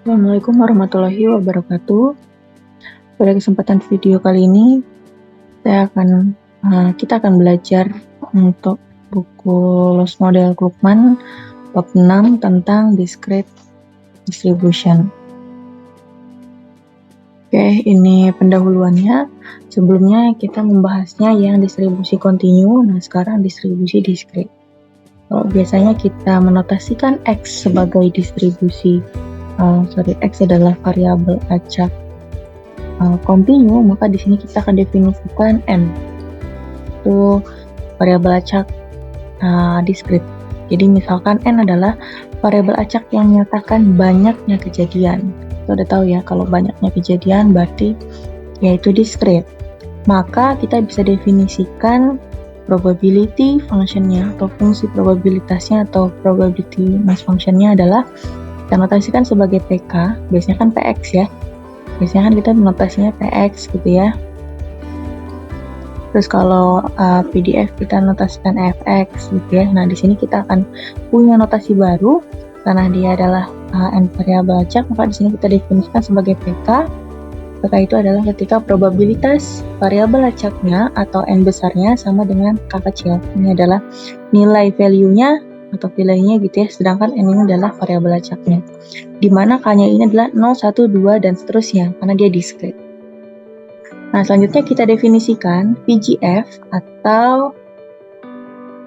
Assalamualaikum warahmatullahi wabarakatuh. Pada kesempatan video kali ini, kita akan belajar untuk buku Lost Model Krugman bab 6 tentang discrete distribution. Oke, ini pendahuluannya. Sebelumnya kita membahasnya yang distribusi kontinu, nah sekarang distribusi discrete. Kalau biasanya kita menotasikan X sebagai distribusi, X adalah variabel acak kontinu, maka di sini kita akan definisikan N itu variabel acak discrete. Jadi misalkan N adalah variabel acak yang menyatakan banyaknya kejadian. Kita udah tahu ya, kalau banyaknya kejadian berarti yaitu discrete. Maka kita bisa definisikan probability functionnya atau fungsi probabilitasnya atau probability mass functionnya adalah kita notasikan sebagai PK, biasanya kan PX ya. Biasanya kan kita notasinya PX gitu ya. Terus kalau PDF kita notasikan FX gitu ya. Nah, di sini kita akan punya notasi baru karena dia adalah N variabel acak, maka di sini kita definisikan sebagai PK. PK itu adalah ketika probabilitas variabel acaknya atau N besarnya sama dengan K kecil. Ini adalah nilai value-nya atau nilainya gitu ya, sedangkan N ini adalah variabel acaknya. Dimana K-nya ini adalah 0, 1, 2, dan seterusnya, karena dia discrete. Nah, selanjutnya kita definisikan PGF atau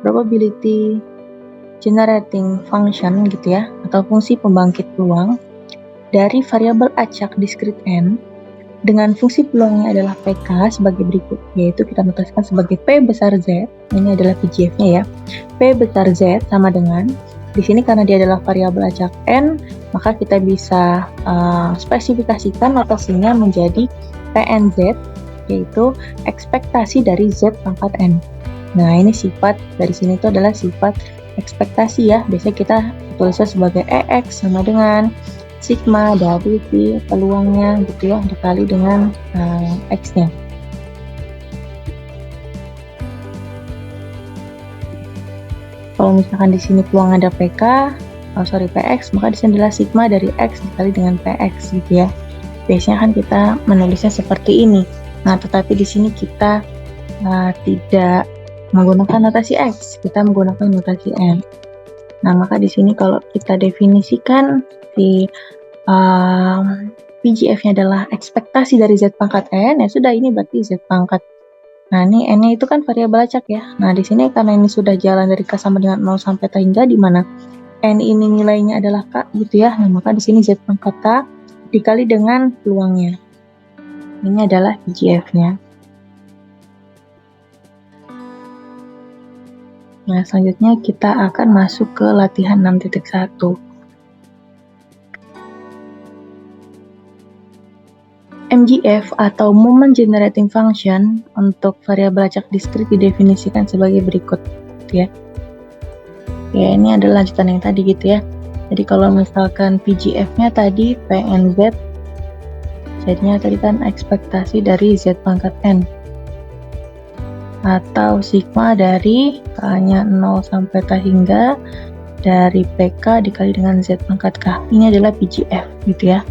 probability generating function gitu ya, atau fungsi pembangkit peluang dari variabel acak discrete N dengan fungsi peluangnya adalah PK sebagai berikut, yaitu kita notasikan sebagai P besar Z. Ini adalah PGF-nya ya. P besar Z sama dengan, di sini karena dia adalah variabel acak N, maka kita bisa spesifikasikan notasinya menjadi PNZ, yaitu ekspektasi dari Z pangkat N. Nah, ini sifat dari sini itu adalah sifat ekspektasi ya. Biasanya kita tulisnya sebagai EX sama dengan sigma dari peluangnya gitu ya, dikali dengan X-nya. Kalau misalkan di sini peluang ada PX, maka di sini adalah sigma dari X dikali dengan PX gitu ya. Biasanya kan kita menulisnya seperti ini. Nah, tetapi di sini kita tidak menggunakan notasi X, kita menggunakan notasi N. Nah, maka di sini kalau kita definisikan si PGF-nya adalah ekspektasi dari Z pangkat N, ya sudah, ini berarti Z pangkat. Nah, ini N-nya itu kan variabel acak ya. Nah, di sini karena ini sudah jalan dari K sama dengan 0 sampai T hingga di mana N ini nilainya adalah K gitu ya. Nah, maka di sini Z pangkat K dikali dengan peluangnya. Ini adalah PGF-nya. Nah, selanjutnya kita akan masuk ke latihan 6.1. MGF atau Moment Generating Function untuk variabel acak discrete didefinisikan sebagai berikut ya. Ya, ini adalah lanjutan yang tadi gitu ya. Jadi kalau misalkan PGF-nya tadi PNZ, Z-nya tadi kan ekspektasi dari Z pangkat N, atau sigma dari K-nya 0 sampai T hingga dari PK dikali dengan Z pangkat K. Ini adalah PGF gitu ya.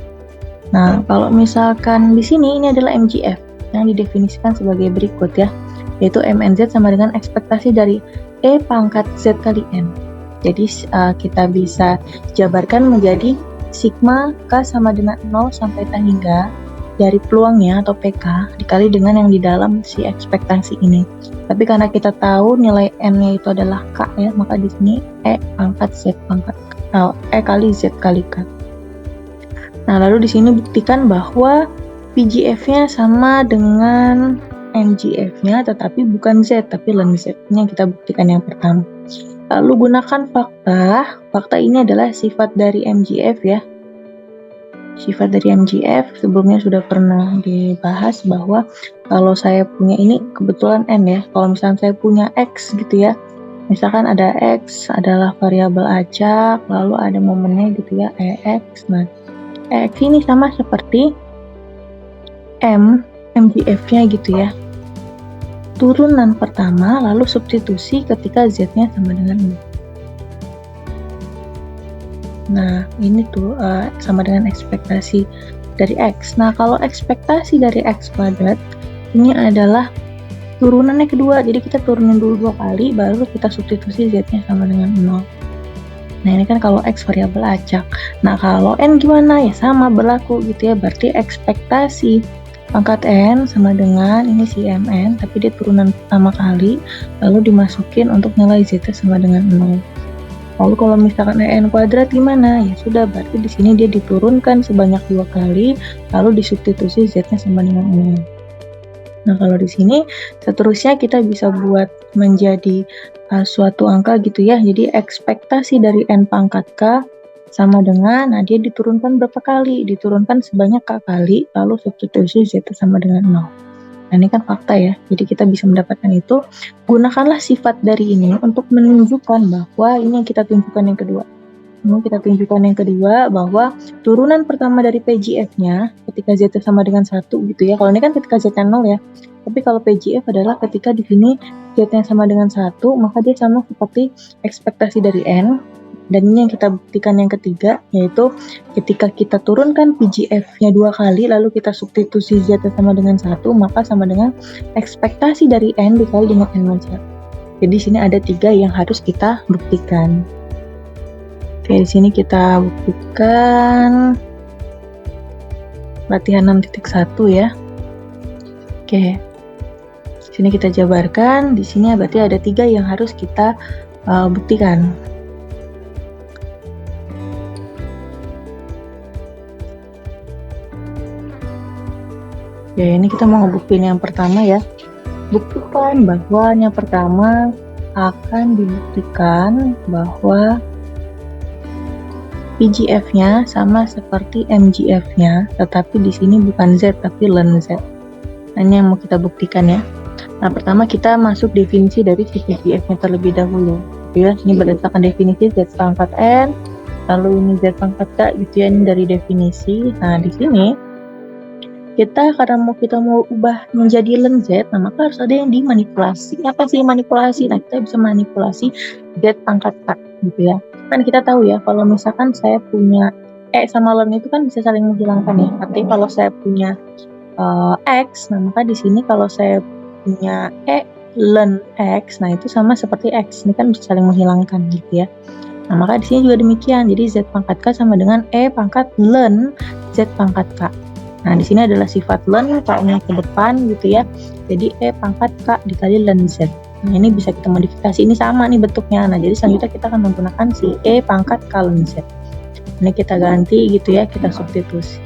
Nah, kalau misalkan di sini ini adalah MGF yang didefinisikan sebagai berikut ya, yaitu MNZ sama dengan ekspektasi dari E pangkat Z kali N. Jadi kita bisa jabarkan menjadi sigma K sama dengan 0 sampai T hingga dari peluangnya atau PK dikali dengan yang di dalam si ekspektasi ini. Tapi karena kita tahu nilai N-nya itu adalah K ya, maka di sini E pangkat Z pangkat E kali Z kali K. Nah, lalu di sini buktikan bahwa PGF-nya sama dengan MGF-nya, tetapi bukan Z, tapi ln Z. Ini yang kita buktikan yang pertama. Lalu gunakan fakta. Fakta ini adalah sifat dari MGF ya. Sifat dari MGF sebelumnya sudah pernah dibahas bahwa kalau saya punya ini kebetulan N ya. Kalau misalnya saya punya X gitu ya. Misalkan ada X adalah variabel acak, lalu ada momennya gitu ya, EX. Nah, X ini sama seperti MGF-nya gitu ya. Turunan pertama, lalu substitusi ketika Z-nya sama dengan 0. Nah, ini tuh sama dengan ekspektasi dari X. Nah, kalau ekspektasi dari X kuadrat, ini adalah turunannya kedua. Jadi kita turunin dulu 2 kali, baru kita substitusi Z-nya sama dengan 0. Nah, ini kan kalau X variabel acak. Nah, kalau N gimana? Ya sama, berlaku gitu ya. Berarti ekspektasi pangkat N sama dengan ini si Mn, tapi dia turunan pertama kali, lalu dimasukin untuk nilai Z sama dengan 0. Lalu kalau misalkan N kuadrat gimana? Ya sudah, berarti di sini dia diturunkan sebanyak 2 kali, lalu disubstitusi Z-nya sama dengan 0. Nah, kalau di sini seterusnya kita bisa buat menjadi suatu angka gitu ya. Jadi ekspektasi dari N pangkat K sama dengan, nah dia diturunkan berapa kali? Diturunkan sebanyak K kali, lalu substitusi Z sama dengan 0. Nah, ini kan fakta ya. Jadi kita bisa mendapatkan itu. Gunakanlah sifat dari ini untuk menunjukkan bahwa ini yang kita tunjukkan yang kedua. Ini kita tunjukkan yang kedua bahwa turunan pertama dari PGF-nya ketika Z sama dengan 1 gitu ya. Kalau ini kan ketika Z-nya 0 ya. Tapi kalau PGF adalah ketika di sini Z-nya sama dengan 1, maka dia sama seperti ekspektasi dari N. Dan ini yang kita buktikan yang ketiga, yaitu ketika kita turunkan PGF-nya 2 kali, lalu kita substitusi Z sama dengan 1, maka sama dengan ekspektasi dari N dikali dengan N-1. Jadi di sini ada 3 yang harus kita buktikan. Oke, di sini kita buktikan latihan 6.1 ya. Oke. Di sini kita jabarkan, di sini berarti ada 3 yang harus kita buktikan. Ya, ini kita mau ngebuktiin yang pertama ya. Buktikan bahwa yang pertama akan dibuktikan bahwa PGF-nya sama seperti MGF-nya, tetapi di sini bukan Z tapi len Z. Nah, ini yang mau kita buktikan ya. Nah, pertama kita masuk definisi dari si PGF-nya terlebih dahulu. Ya, ini berdasarkan definisi Z pangkat N, lalu ini Z pangkat K gitu ya, ini dari definisi. Nah, di sini kita karena kita mau ubah menjadi len Z, nah maka harus ada yang dimanipulasi. Apa sih manipulasi? Nah, kita bisa manipulasi Z pangkat K gitu ya. Kan kita tahu ya, kalau misalkan saya punya E sama len itu kan bisa saling menghilangkan ya. Artinya kalau saya punya X, nah maka di sini kalau saya punya E len X, nah itu sama seperti X. Ini kan bisa saling menghilangkan gitu ya. Nah, maka di sini juga demikian. Jadi Z pangkat K sama dengan E pangkat len Z pangkat K. Nah, di sini adalah sifat len, K-nya ke depan gitu ya. Jadi E pangkat K dikali len Z. Nah, ini bisa kita modifikasi. Ini sama nih bentuknya. Nah, jadi selanjutnya kita akan menggunakan si E pangkat K len Z. Ini kita ganti gitu ya, kita substitusi.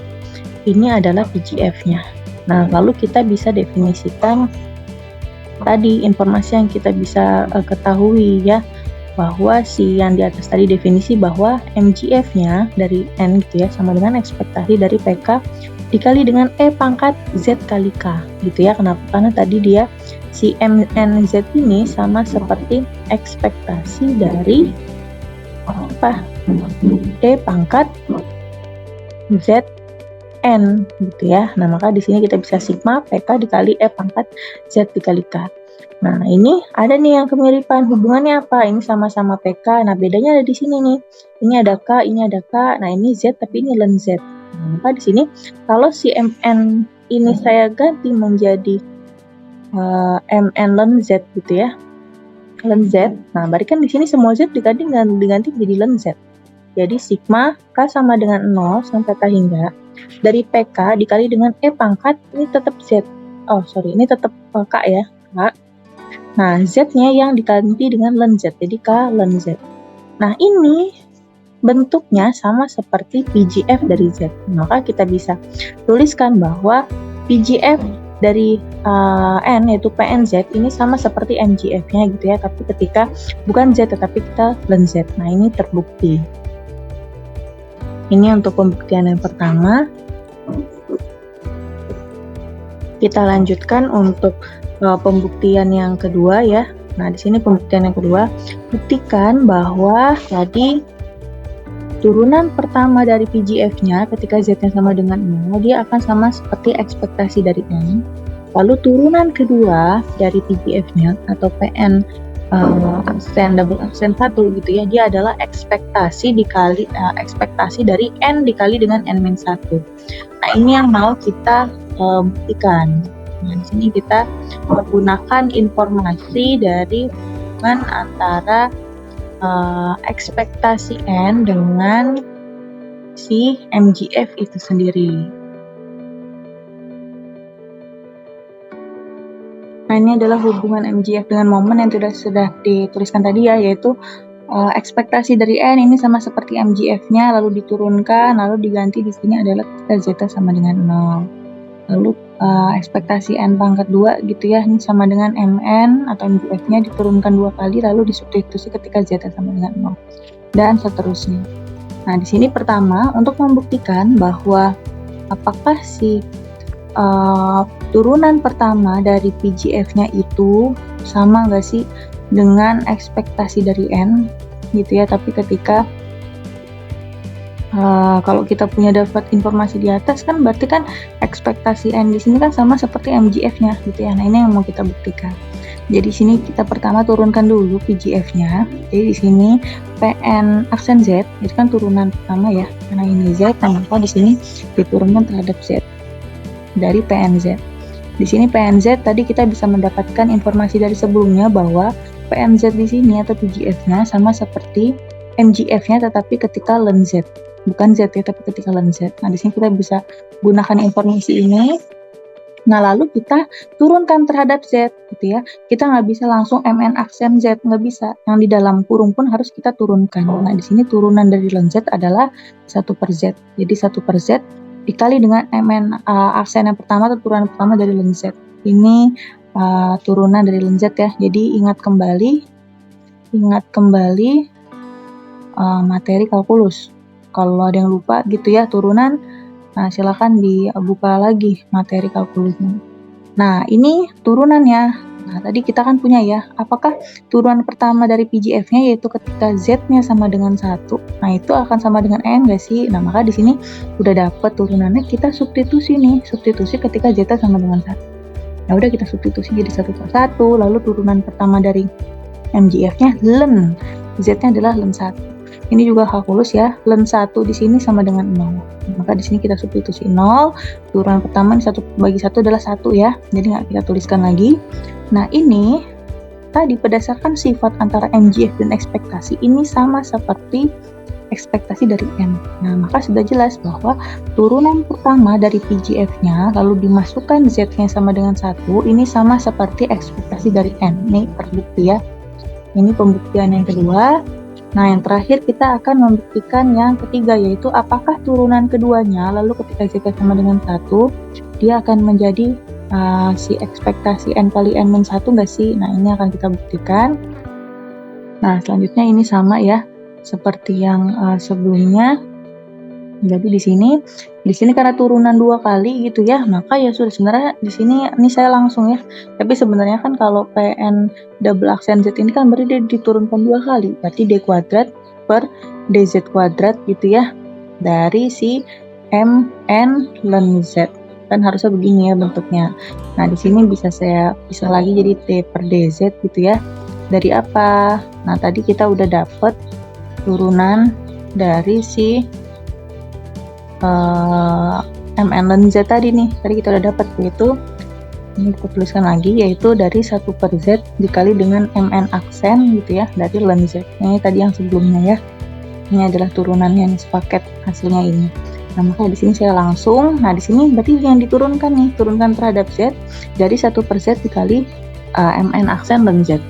Ini adalah PGF-nya. Nah, lalu kita bisa definisikan tadi informasi yang kita bisa ketahui ya, bahwa si yang di atas tadi definisi bahwa MGF-nya dari N gitu ya sama dengan ekspektasi dari PK dikali dengan E pangkat Z kali K gitu ya. Kenapa? Karena tadi dia si MNZ ini sama seperti ekspektasi dari apa? E pangkat Z N gitu ya. Nah, maka di sini kita bisa sigma PK dikali E pangkat Z dikali K. Nah, ini ada nih yang kemiripan. Hubungannya apa? Ini sama-sama PK. Nah, bedanya ada di sini nih. Ini ada K, ini ada K. Nah, ini Z tapi ini len Z. Nah, maka di sini kalau si MN ini saya ganti menjadi MN len Z gitu ya. Len Z. Nah, berarti kan di sini semua Z diganti menjadi len Z. Jadi sigma K sama dengan 0 sampai K hingga dari PK dikali dengan E pangkat, ini tetap Z. Oh, sorry, ini tetap K ya, K. Nah, Z-nya yang diganti dengan len Z, jadi K len Z. Nah, ini bentuknya sama seperti PGF dari Z. Maka kita bisa tuliskan bahwa PGF dari N, yaitu PNZ, ini sama seperti MGF-nya gitu ya, tapi ketika bukan Z, tetapi kita len Z. Nah, ini terbukti. Ini untuk pembuktian yang pertama. Kita lanjutkan untuk pembuktian yang kedua ya. Nah, di sini pembuktian yang kedua, buktikan bahwa tadi turunan pertama dari PGF-nya ketika Z-nya sama dengan 0, dia akan sama seperti ekspektasi dari N. Lalu turunan kedua dari PGF-nya atau PN double aksen 1 gitu ya, dia adalah ekspektasi dari N dikali dengan N-1. Nah, ini yang mau kita buktikan. Nah, di sini kita menggunakan informasi dari hubungan antara ekspektasi N dengan si MGF itu sendiri. Nah, ini adalah hubungan MGF dengan momen yang sudah dituliskan tadi ya, yaitu ekspektasi dari N ini sama seperti MGF-nya, lalu diturunkan, lalu diganti di sini adalah ketika Z sama dengan 0. Lalu ekspektasi N pangkat 2 gitu ya, ini sama dengan MN atau MGF-nya diturunkan 2 kali, lalu disubstitusi ketika Z sama dengan 0. Dan seterusnya. Nah, di sini pertama, untuk membuktikan bahwa apakah si turunan pertama dari PGF-nya itu sama nggak sih dengan ekspektasi dari N gitu ya, tapi ketika kalau kita punya dapat informasi di atas kan berarti kan ekspektasi N di sini kan sama seperti MGF-nya gitu ya. Nah, ini yang mau kita buktikan. Jadi sini kita pertama turunkan dulu PGF-nya. Jadi di sini PN aksen Z itu kan turunan pertama ya, karena ini Z, maka di sini diturunkan terhadap Z dari PNZ. Di sini PNZ tadi kita bisa mendapatkan informasi dari sebelumnya bahwa PNZ di sini atau PGF-nya sama seperti MGF-nya tetapi ketika len Z. Bukan Z ya, tapi ketika len Z. Nah, di sini kita bisa gunakan informasi ini. Nah, lalu kita turunkan terhadap Z gitu ya. Kita nggak bisa langsung MN aksen Z, nggak bisa. Yang di dalam kurung pun harus kita turunkan. Nah, di sini turunan dari len Z adalah 1/Z. Jadi 1/Z dikali dengan MN aksen yang pertama atau turunan pertama dari len Z. Ini turunan dari len Z ya. Jadi ingat kembali materi kalkulus. Kalau ada yang lupa gitu ya turunan, nah silakan dibuka lagi materi kalkulusnya. Nah, ini turunannya. Nah, tadi kita kan punya ya, apakah turunan pertama dari PGF-nya yaitu ketika Z-nya sama dengan 1. Nah, itu akan sama dengan N nggak sih? Nah, maka di sini udah dapet turunannya, kita substitusi nih. Substitusi ketika Z sama dengan 1. Nah, udah kita substitusi jadi 1/1, lalu turunan pertama dari MGF-nya len. Z-nya adalah len 1. Ini juga kalkulus ya, len 1 di sini sama dengan 0. Maka di sini kita substitusi 0, turunan pertama 1/1 adalah 1 ya, jadi nggak kita tuliskan lagi. Nah, ini tadi berdasarkan sifat antara MGF dan ekspektasi ini sama seperti ekspektasi dari N. Nah, maka sudah jelas bahwa turunan pertama dari PGF-nya lalu dimasukkan Z-nya sama dengan 1, ini sama seperti ekspektasi dari N. Ini terbukti ya. Ini pembuktian yang kedua. Nah, yang terakhir kita akan membuktikan yang ketiga, yaitu apakah turunan keduanya lalu ketika Z sama dengan 1 dia akan menjadi si ekspektasi N kali N-1 nggak sih? Nah, ini akan kita buktikan. Nah, selanjutnya ini sama ya seperti yang sebelumnya. Jadi di sini karena turunan 2 kali gitu ya, maka ya sudah, sebenarnya di sini ini saya langsung ya. Tapi sebenarnya kan kalau PN double aksen Z ini kan berarti dia diturunkan 2 kali, berarti D kuadrat per DZ kuadrat gitu ya, dari si MN len Z. Kan harusnya begini ya bentuknya. Nah, di sini bisa lagi jadi T per DZ gitu ya. Dari apa? Nah, tadi kita udah dapet turunan dari si MN len Z tadi nih, tadi kita udah dapat, yaitu ini kita tuliskan lagi, yaitu dari 1/Z dikali dengan MN aksen gitu ya, dari len Z. Ini tadi yang sebelumnya ya, ini adalah turunannya nih, sepaket hasilnya ini. Nah, maka di sini saya langsung, nah di sini berarti yang diturunkan nih, turunkan terhadap Z dari 1/Z dikali MN aksen len Z.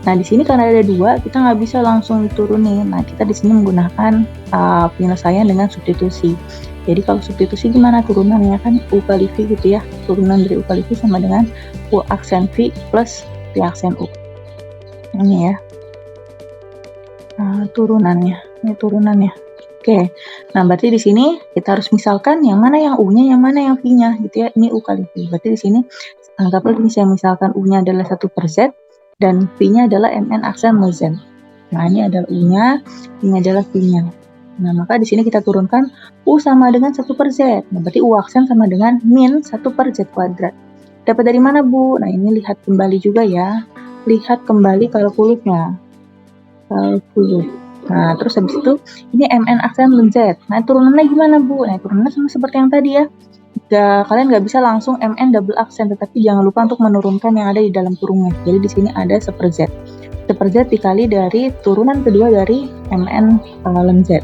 Nah, di sini karena ada 2, kita nggak bisa langsung diturunin. Nah, kita di sini menggunakan penyelesaian dengan substitusi. Jadi kalau substitusi gimana turunannya, kan U kali V gitu ya. Turunan dari U kali V sama dengan U aksen V plus V aksen U. Ini ya. Turunannya. Ini turunannya. Oke. Nah, berarti di sini kita harus misalkan yang mana yang U-nya, yang mana yang V-nya gitu ya. Ini U kali V. Berarti di sini anggaplah ini saya misalkan U-nya adalah 1/Z dan V-nya adalah MN aksen len Z. Nah, ini adalah U-nya, ini adalah V-nya. Nah, maka di sini kita turunkan U sama dengan 1/Z. Nah, berarti U aksen sama dengan min 1/Z kuadrat. Dapat dari mana, Bu? Nah, ini lihat kembali juga ya. lihat kembali kalkulusnya. Nah, terus habis itu ini MN aksen Z. Nah, turunannya gimana, Bu? Nah, turunannya sama seperti yang tadi ya. Kalian nggak bisa langsung MN double aksen, tetapi jangan lupa untuk menurunkan yang ada di dalam kurungnya. Jadi di sini ada 1/Z. 1/Z dikali dari turunan kedua dari MN len Z.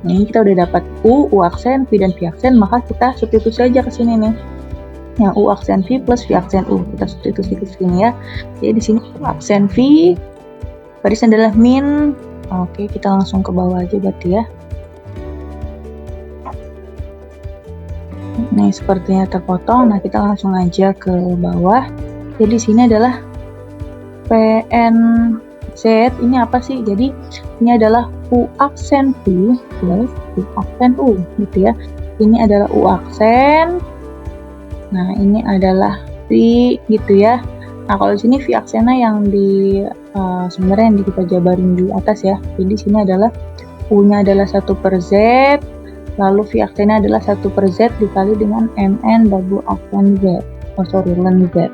Nah, ini kita udah dapat U aksen, V dan V aksen, maka kita substitusi aja ke sini nih. Yang U aksen V plus V aksen U. Kita substitusi ke sini ya. Jadi di sini U aksen V, barisan adalah min. Oke, kita langsung ke bawah aja berarti ya. Nih, sepertinya terpotong. Nah, kita langsung aja ke bawah. Jadi di sini adalah PNZ. Ini apa sih? Jadi ini adalah U aksen V plus U aksen U, gitu ya. Ini adalah U aksen. Nah, ini adalah V, gitu ya. Nah, kalau di sini V aksennya yang di sebenarnya yang kita jabarin di atas ya. Jadi di sini adalah U-nya adalah 1/Z, lalu V aksennya adalah 1/Z dikali dengan MN double aksen Z. Len Z.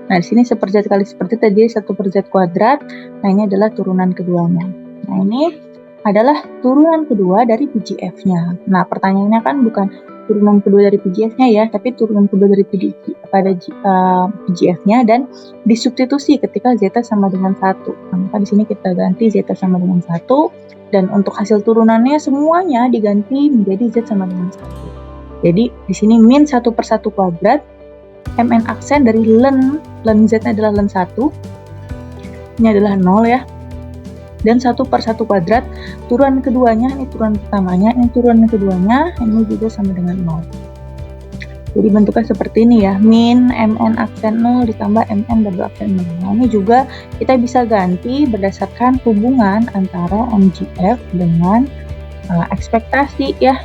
Nah, di sini 1/Z kali seperti tadi 1/Z kuadrat. Nah, ini adalah turunan keduanya. Nah, ini adalah turunan kedua dari PGF-nya. Nah, pertanyaannya kan bukan turunan kedua dari PGF-nya ya, tapi turunan kedua dari PGF-nya dan disubstitusi ketika Z sama dengan 1. Nah, maka di sini kita ganti Z sama dengan 1 dan untuk hasil turunannya semuanya diganti menjadi Z sama dengan 1. Jadi di sini min 1/1 kuadrat, MN aksen dari len Z adalah len 1. Ini adalah 0 ya. Dan 1/1 kuadrat, turunan keduanya, ini turunan pertamanya, ini turunan keduanya, ini juga sama dengan 0. Jadi bentuknya seperti ini ya, min MN aksen 0 ditambah MN double aksen 0. Nah, ini juga kita bisa ganti berdasarkan hubungan antara MGF dengan ekspektasi ya.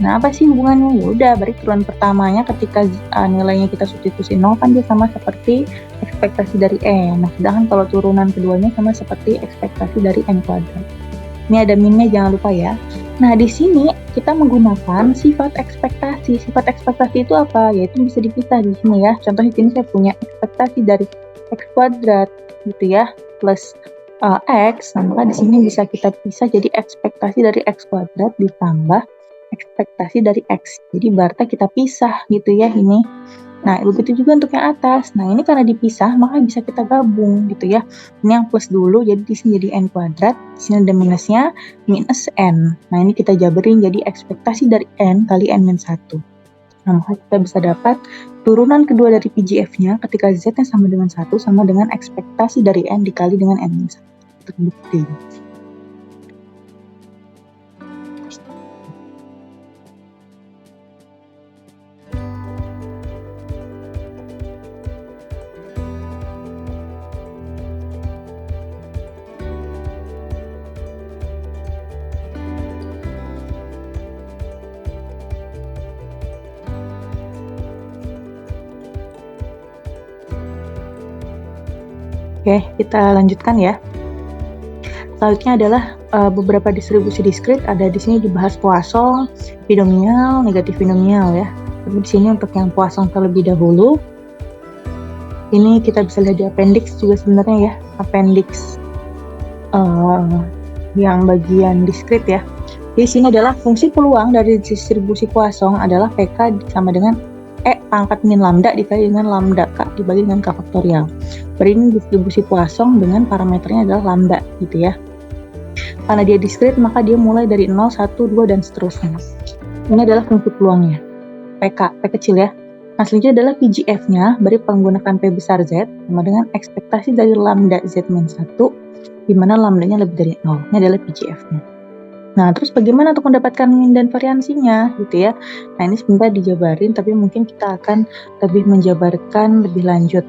Nah, apa sih hubungannya? Ya udah, berarti turunan pertamanya ketika nilainya kita substitusi 0 kan dia sama seperti ekspektasi dari N. Nah, sedangkan kalau turunan keduanya sama seperti ekspektasi dari N kuadrat. Ini ada minnya, jangan lupa ya. Nah, di sini kita menggunakan sifat ekspektasi. Sifat ekspektasi itu apa? Yaitu bisa dipisah di sini ya. Contohnya di sini saya punya ekspektasi dari X kuadrat gitu ya, plus X. Nah, maka di sini bisa kita pisah jadi ekspektasi dari X kuadrat ditambah ekspektasi dari X. Jadi berarti kita pisah gitu ya ini. Nah, begitu juga untuk yang atas. Nah, ini karena dipisah, maka bisa kita gabung gitu ya. Ini yang plus dulu, jadi di sini jadi N kuadrat. Di sini ada minusnya, minus N. Nah, ini kita jabarin jadi ekspektasi dari N kali N-1. Nah, maka kita bisa dapat turunan kedua dari PGF-nya ketika Z-nya sama dengan 1 sama dengan ekspektasi dari N dikali dengan N-1. Terbukti. Oke, kita lanjutkan ya. Selanjutnya adalah beberapa distribusi diskrit. Ada di sini dibahas Poisson, binomial, negatif binomial ya. Tapi di sini untuk yang Poisson terlebih dahulu. Ini kita bisa lihat di appendix juga sebenarnya ya, appendix yang bagian diskrit ya. Di sini adalah fungsi peluang dari distribusi Poisson adalah PK sama dengan E pangkat min lambda dikali dengan lambda K dibagi dengan K faktorial. Ini distribusi Poisson dengan parameternya adalah lambda gitu ya. Karena dia diskrit maka dia mulai dari 0, 1, 2 dan seterusnya. Ini adalah fungsi peluangnya. PK, P kecil ya. Nah, selanjutnya adalah PGF-nya beri menggunakan P besar Z sama dengan ekspektasi dari lambda Z-1 di mana lambdanya lebih dari 0. Ini adalah PGF-nya. Nah, terus bagaimana untuk mendapatkan min dan variansinya gitu ya. Nah, ini sebentar dijabarin tapi mungkin kita akan lebih menjabarkan lebih lanjut.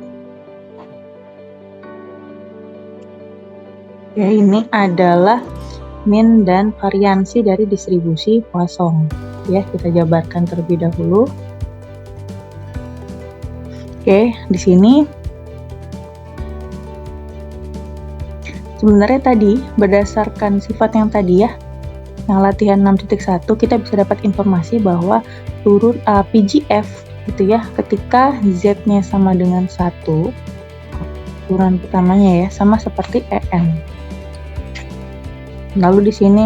Ya, ini adalah min dan variansi dari distribusi Poisson. Ya, kita jabarkan terlebih dahulu. Oke, di sini sebenarnya tadi berdasarkan sifat yang tadi ya, yang latihan 6.1 kita bisa dapat informasi bahwa turun PGF gitu ya, ketika Z-nya sama dengan 1 turunan pertamanya ya, sama seperti EN. Lalu di sini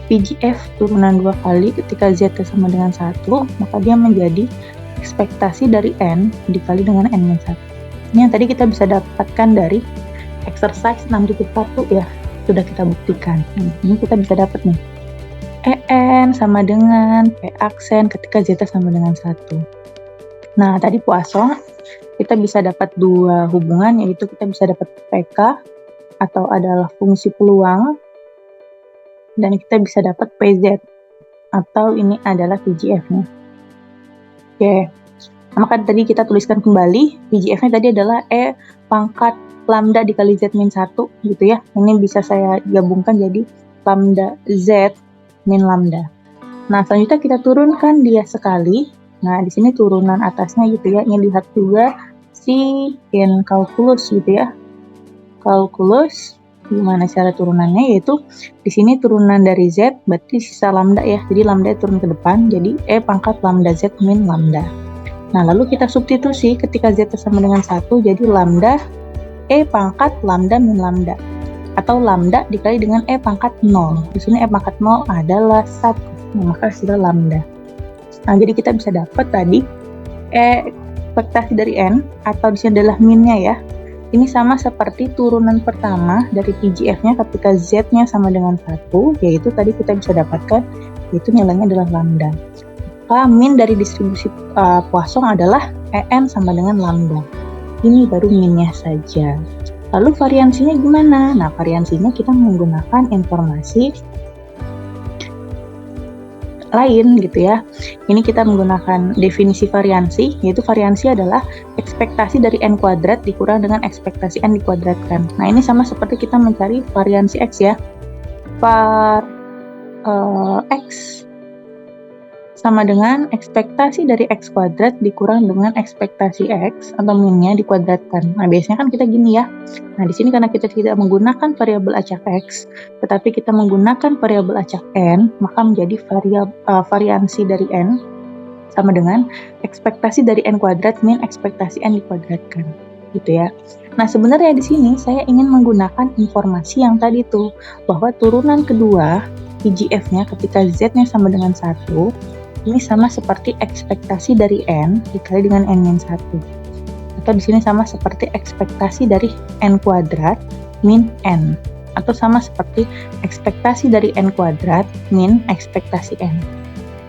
PGF turunan 2 kali ketika Z sama dengan 1, maka dia menjadi ekspektasi dari N dikali dengan N-1. Ini yang tadi kita bisa dapatkan dari exercise 6.1 ya, sudah kita buktikan. Ini kita bisa dapat nih. EN sama dengan P aksen ketika Z sama dengan 1. Nah, tadi Poisson, kita bisa dapat dua hubungan, yaitu kita bisa dapat PK, atau adalah fungsi peluang, dan kita bisa dapat PZ, atau ini adalah PGF-nya. Oke, maka tadi kita tuliskan kembali, PGF-nya tadi adalah E pangkat lambda dikali Z min 1, gitu ya. Ini bisa saya gabungkan jadi lambda Z min lambda. Nah, selanjutnya kita turunkan dia sekali. Nah, di sini turunan atasnya gitu ya. Ini lihat juga si in kalkulus gitu ya. Kalkulus, gimana cara turunannya? Yaitu di sini turunan dari Z, berarti sisa lambda ya. Jadi lambda turun ke depan, jadi E pangkat lambda Z min lambda. Nah, lalu kita substitusi ketika Z sama dengan 1, jadi lambda E pangkat lambda min lambda. Atau lambda dikali dengan E pangkat 0. Di sini E pangkat 0 adalah 1. Nah, maka hasilnya lambda. Nah, jadi kita bisa dapat tadi ekspektasi dari N, atau di sini adalah minnya ya. Ini sama seperti turunan pertama dari PGF-nya ketika Z-nya sama dengan 1, yaitu tadi kita bisa dapatkan, yaitu nilainya adalah lambda. Maka min dari distribusi Poisson adalah EN sama dengan lambda. Ini baru minnya saja. Lalu variansinya gimana? Nah, variansinya kita menggunakan informasi lain gitu ya. Ini kita menggunakan definisi variansi, yaitu variansi adalah ekspektasi dari N kuadrat dikurang dengan ekspektasi N dikuadratkan. Nah, ini sama seperti kita mencari variansi X ya. Var X sama dengan ekspektasi dari X kuadrat dikurang dengan ekspektasi X atau minnya dikuadratkan. Nah, biasanya kan kita gini ya. Nah, di sini karena kita tidak menggunakan variabel acak X, tetapi kita menggunakan variabel acak N, maka menjadi variansi dari N sama dengan ekspektasi dari N kuadrat min ekspektasi N dikuadratkan. Gitu ya. Nah, sebenarnya di sini saya ingin menggunakan informasi yang tadi tuh, bahwa turunan kedua PGF-nya ketika Z-nya sama dengan 1, ini sama seperti ekspektasi dari N dikali dengan N-1. Atau di sini sama seperti ekspektasi dari N kuadrat min N. Atau sama seperti ekspektasi dari N kuadrat min ekspektasi N.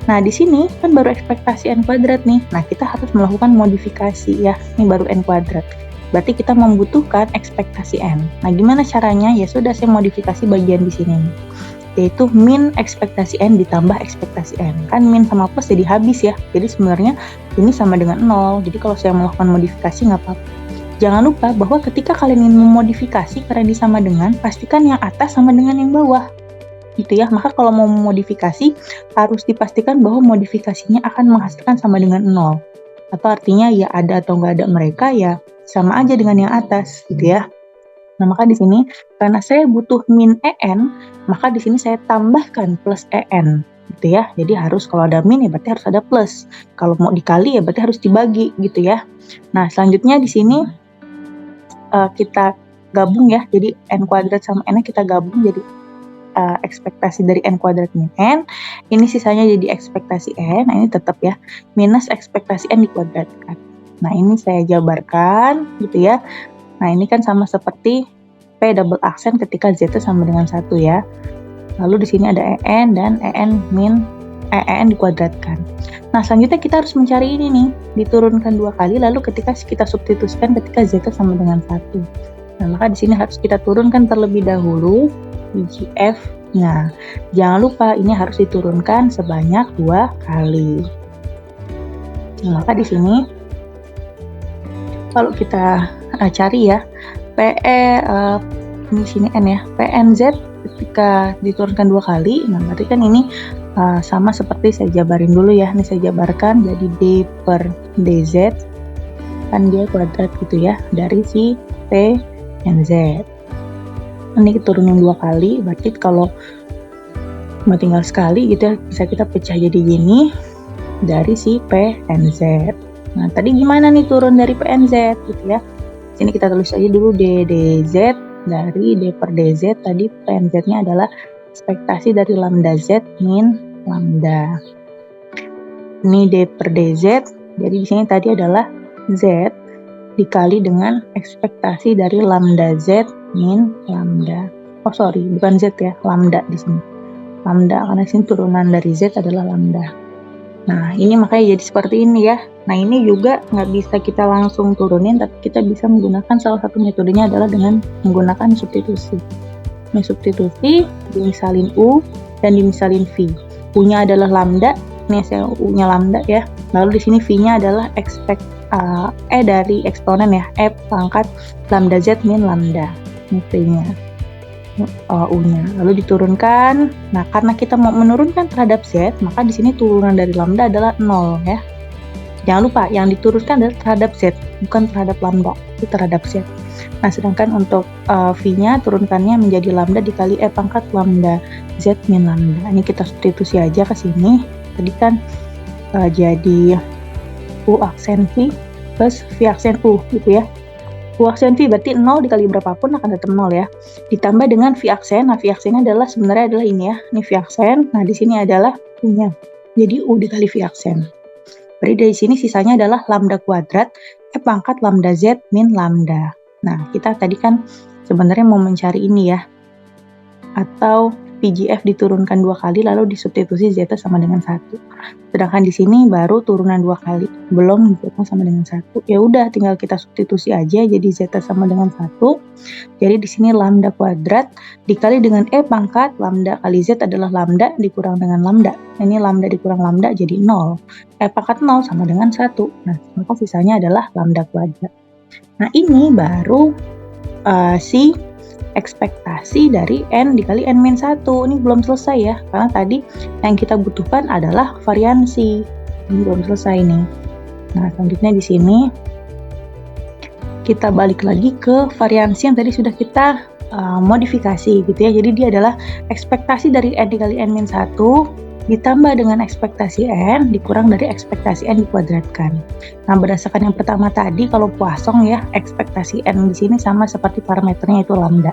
Nah, di sini kan baru ekspektasi N kuadrat nih. Nah, kita harus melakukan modifikasi ya. Ini baru N kuadrat. Berarti kita membutuhkan ekspektasi N. Nah, gimana caranya? Ya sudah, saya modifikasi bagian di sini. Yaitu min ekspektasi N ditambah ekspektasi N. Kan min sama plus jadi habis ya. Jadi sebenarnya ini sama dengan 0. Jadi kalau saya melakukan modifikasi nggak apa-apa. Jangan lupa bahwa ketika kalian ingin memodifikasi karena ini sama dengan, pastikan yang atas sama dengan yang bawah. Gitu ya. Maka kalau mau memodifikasi, harus dipastikan bahwa modifikasinya akan menghasilkan sama dengan 0. Atau artinya ya ada atau nggak ada mereka ya sama aja dengan yang atas. Gitu ya. Nah, maka di sini karena saya butuh min EN, maka di sini saya tambahkan plus EN, gitu ya. Jadi harus kalau ada min ya berarti harus ada plus. Kalau mau dikali ya berarti harus dibagi, gitu ya. Nah, selanjutnya di sini kita gabung ya. Jadi N kuadrat sama N kita gabung jadi ekspektasi dari N kuadrat min N. Ini sisanya jadi ekspektasi N. Nah, ini tetap ya minus ekspektasi N dikuadratkan. Nah, ini saya jabarkan, gitu ya. Nah, ini kan sama seperti P double aksen ketika Z sama dengan 1 ya. Lalu di sini ada EN dan EN min EN dikuadratkan. Nah, selanjutnya kita harus mencari ini nih, diturunkan 2 kali lalu ketika kita substitusikan ketika Z sama dengan 1. Nah, maka di sini harus kita turunkan terlebih dahulu PGF. Nah, jangan lupa ini harus diturunkan sebanyak 2 kali. Nah, maka di sini kalau kita cari ya di sini N ya, PNZ ketika diturunkan 2 kali, nah berarti kan ini sama seperti saya jabarin dulu ya. Ini saya jabarkan jadi D per DZ kan dia kuadrat gitu ya dari si P and Z. Ini turunin 2 kali, berarti kalau mau tinggal sekali gitu ya, bisa kita pecah jadi gini dari si P and Z. Nah, tadi gimana nih turun dari P and Z gitu ya. Sini kita tulis aja dulu D dz dari D per dz tadi PNZ-nya adalah ekspektasi dari lambda z min lambda. Ini D per dz, jadi di sini tadi adalah z dikali dengan ekspektasi dari lambda z min lambda. Oh sorry, bukan z ya, lambda di sini. Lambda, karena di sini turunan dari z adalah lambda. Nah, ini makanya jadi seperti ini ya. Nah, ini juga nggak bisa kita langsung turunin, tapi kita bisa menggunakan salah satu metodenya adalah dengan menggunakan substitusi. Ini substitusi, dimisalin U dan dimisalin V. U-nya adalah lambda, ini saya U-nya lambda ya. Lalu di sini V-nya adalah dari eksponen ya, E pangkat lambda Z min lambda. Ini V-nya. U-nya. Lalu diturunkan. Nah, karena kita mau menurunkan terhadap Z, maka di sini turunan dari lambda adalah 0 ya. Jangan lupa, yang diturunkan adalah terhadap Z, bukan terhadap lambda, itu terhadap Z. Nah, sedangkan untuk V-nya turunkannya menjadi lambda dikali E pangkat lambda Z min lambda. Ini kita substitusi aja ke sini. Tadi kan jadi U aksen V plus V aksen U gitu ya. U aksen V berarti 0 dikali berapapun akan tetap 0 ya. Ditambah dengan V aksen. Nah, V aksennya sebenarnya adalah ini ya. Ini V aksen. Nah, di sini adalah U-nya. Jadi U dikali V aksen. Berarti dari sini sisanya adalah lambda kuadrat E pangkat lambda Z min lambda. Nah, kita tadi kan sebenarnya mau mencari ini ya. Atau PGF diturunkan 2 kali lalu disubstitusi Z sama dengan 1. Sedangkan di sini baru turunan 2 kali, belum Z sama dengan 1. Ya udah tinggal kita substitusi aja jadi Z sama dengan 1. Jadi di sini lambda kuadrat dikali dengan E pangkat lambda kali Z adalah lambda dikurang dengan lambda. Ini lambda dikurang lambda jadi 0. E pangkat 0 sama dengan 1. Nah, maka sisanya adalah lambda kuadrat. Nah, ini baru si ekspektasi dari N dikali N-1. Ini belum selesai ya, karena tadi yang kita butuhkan adalah variansi. Ini belum selesai nih. Nah, selanjutnya di sini kita balik lagi ke variansi yang tadi sudah kita modifikasi gitu ya. Jadi dia adalah ekspektasi dari N dikali N-1 ditambah dengan ekspektasi N dikurang dari ekspektasi N dikuadratkan. Nah, berdasarkan yang pertama tadi, kalau Poisson ya, ekspektasi N di sini sama seperti parameternya itu lambda.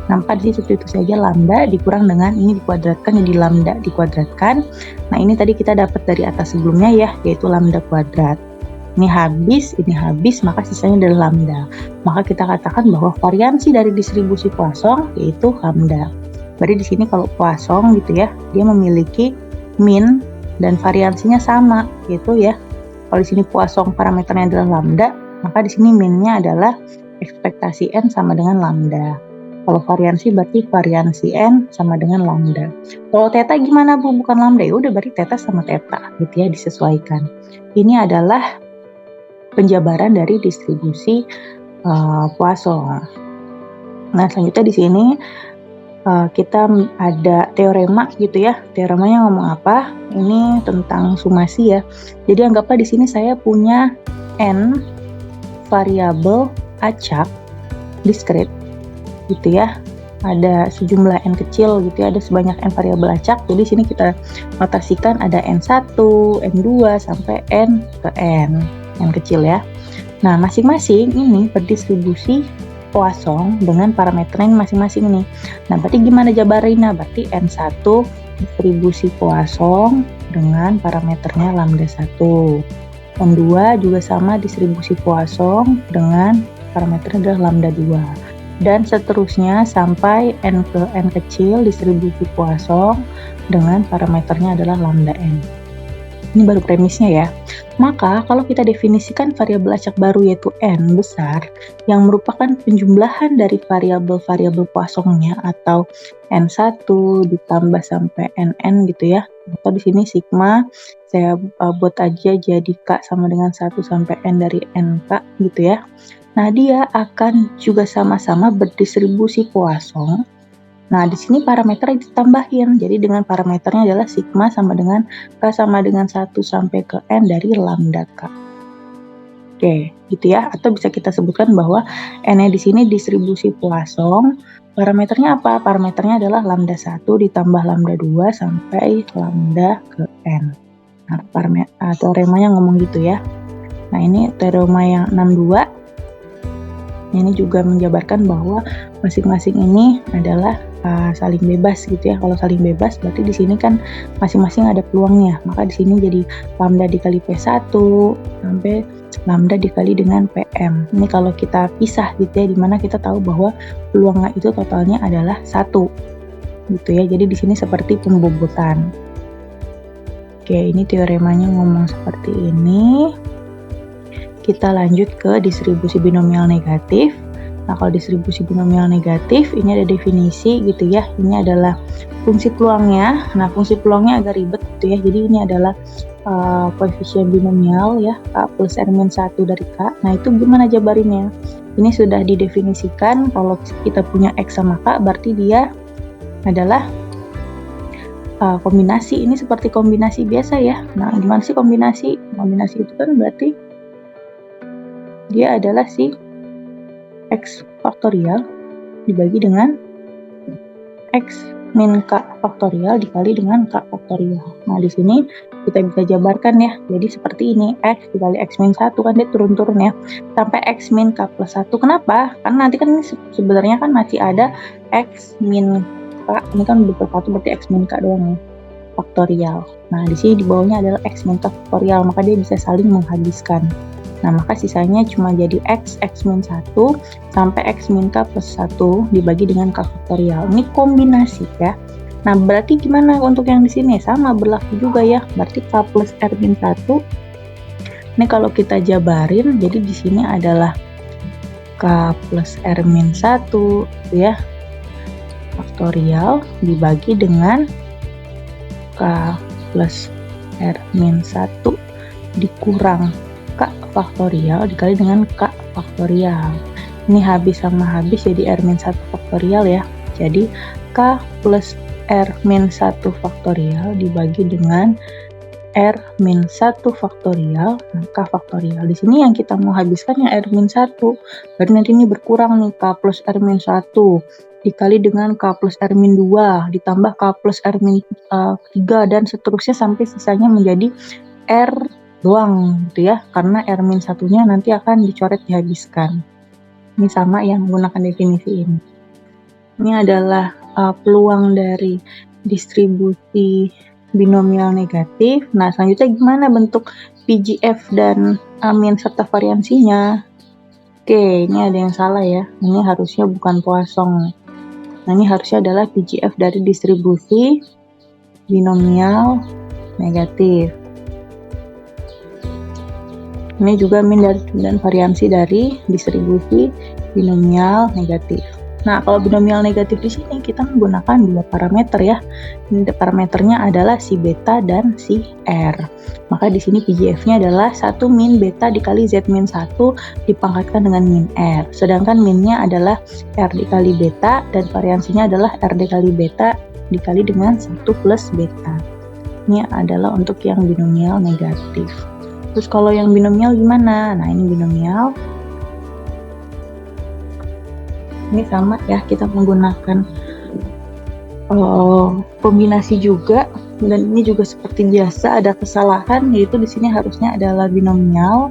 Nah, maka di sini substitusi saja lambda dikurang dengan ini dikuadratkan jadi lambda dikuadratkan. Nah, ini tadi kita dapat dari atas sebelumnya ya, yaitu lambda kuadrat. Ini habis, maka sisanya adalah lambda. Maka kita katakan bahwa variansi dari distribusi Poisson yaitu lambda. Berarti di sini kalau Poisson gitu ya, dia memiliki min dan variansinya sama gitu ya. Kalau di sini Poisson parameternya adalah lambda, maka di sini minnya adalah ekspektasi N sama dengan lambda. Kalau variansi berarti variansi N sama dengan lambda. Kalau theta gimana Bu? Bukan lambda, ya udah berarti theta sama theta gitu ya, disesuaikan. Ini adalah penjabaran dari distribusi Poisson. Nah, selanjutnya di sini kita ada teorema gitu ya. Teoremanya ngomong apa? Ini tentang sumasi ya. Jadi anggaplah di sini saya punya n variabel acak diskrit gitu ya. Ada sejumlah n kecil gitu ya, ada sebanyak n variabel acak. Jadi sini kita notasikan ada n1, n2 sampai n ke n kecil ya. Nah, masing-masing ini berdistribusi Poisson dengan parameternya masing-masing nih. Nah, berarti gimana jabarinnya? Berarti N1 distribusi Poisson dengan parameternya lambda 1. N2 juga sama distribusi Poisson dengan parameternya adalah lambda 2. Dan seterusnya sampai N ke N kecil distribusi Poisson dengan parameternya adalah lambda N. Ini baru premisnya ya. Maka kalau kita definisikan variabel acak baru yaitu N besar yang merupakan penjumlahan dari variabel-variabel Poissonnya atau N1 ditambah sampai Nn gitu ya. Atau di sini sigma saya buat aja jadi K sama dengan 1 sampai N dari NK gitu ya. Nah, dia akan juga sama-sama berdistribusi Poisson. Nah, di sini parameternya ditambahin. Jadi dengan parameternya adalah sigma sama dengan K sama dengan 1 sampai ke N dari lambda K. Oke, gitu ya. Atau bisa kita sebutkan bahwa N-nya di sini distribusi Poisson. Parameternya apa? Parameternya adalah lambda 1 ditambah lambda 2 sampai lambda ke N. Nah, teoremanya ngomong gitu ya. Nah, ini teorema yang 62. Ini juga menjabarkan bahwa masing-masing ini adalah saling bebas gitu ya. Kalau saling bebas berarti di sini kan masing-masing ada peluangnya. Maka di sini jadi lambda dikali P1 sampai lambda dikali dengan PM. Ini kalau kita pisah gitu ya, dimana kita tahu bahwa peluangnya itu totalnya adalah 1 gitu ya. Jadi di sini seperti pembobotan. Oke, ini teoremanya ngomong seperti ini. Kita lanjut ke distribusi binomial negatif. Nah, kalau distribusi binomial negatif, ini ada definisi gitu ya. Ini adalah fungsi peluangnya. Nah, fungsi peluangnya agak ribet gitu ya. Jadi ini adalah koefisien binomial ya, K plus R-1 dari K. Nah, itu gimana jabarinnya? Ini sudah didefinisikan, kalau kita punya X sama K, berarti dia adalah kombinasi. Ini seperti kombinasi biasa ya. Nah, gimana sih kombinasi? Kombinasi itu kan berarti dia adalah si X faktorial dibagi dengan X min K faktorial dikali dengan K faktorial. Nah, di sini kita bisa jabarkan ya. Jadi seperti ini, X dikali X min 1 kan dia turun-turun ya. Sampai X min K plus 1. Kenapa? Karena nanti kan ini sebenarnya kan masih ada X min K. Ini kan udah satu berarti X min K doang ya. Faktorial. Nah, di sini di bawahnya adalah X min K faktorial. Maka dia bisa saling menghabiskan. Nah, maka sisanya cuma jadi X min 1 sampai X min K plus 1 dibagi dengan K faktorial. Ini kombinasi ya. Nah, berarti gimana untuk yang di sini? Sama berlaku juga ya. Berarti K plus R min 1. Ini kalau kita jabarin, jadi di sini adalah K plus R min 1 ya. Faktorial dibagi dengan K plus R min 1 dikurang K faktorial dikali dengan K faktorial. Ini habis sama habis jadi R min 1 faktorial ya. Jadi K plus R min 1 faktorial dibagi dengan R min 1 faktorial, K faktorial. Di sini yang kita mau habiskan yang R min 1. Berarti nanti ini berkurang nih, K plus R min 1 dikali dengan K plus R min 2 ditambah K plus R min 3 dan seterusnya sampai sisanya menjadi R doang gitu ya, karena R min 1-nya nanti akan dicoret dihabiskan. Ini sama yang menggunakan definisi ini. Ini adalah peluang dari distribusi binomial negatif. Nah, selanjutnya gimana bentuk PGF dan min serta variansinya? Oke, ini ada yang salah ya. Ini harusnya bukan Poisson. Nah, ini harusnya adalah PGF dari distribusi binomial negatif. Ini juga min dan variansi dari distribusi binomial negatif. Nah, kalau binomial negatif di sini kita menggunakan dua parameter ya. Ini parameternya adalah si beta dan si R. Maka di sini PGF-nya adalah 1 min beta dikali Z min 1 dipangkatkan dengan min R. Sedangkan minnya adalah R dikali beta dan variansinya adalah R dikali beta dikali dengan 1 plus beta. Ini adalah untuk yang binomial negatif. Terus kalau yang binomial gimana? Nah, ini binomial. Ini sama ya, kita menggunakan kombinasi juga, dan ini juga seperti biasa ada kesalahan, yaitu di sini harusnya adalah binomial.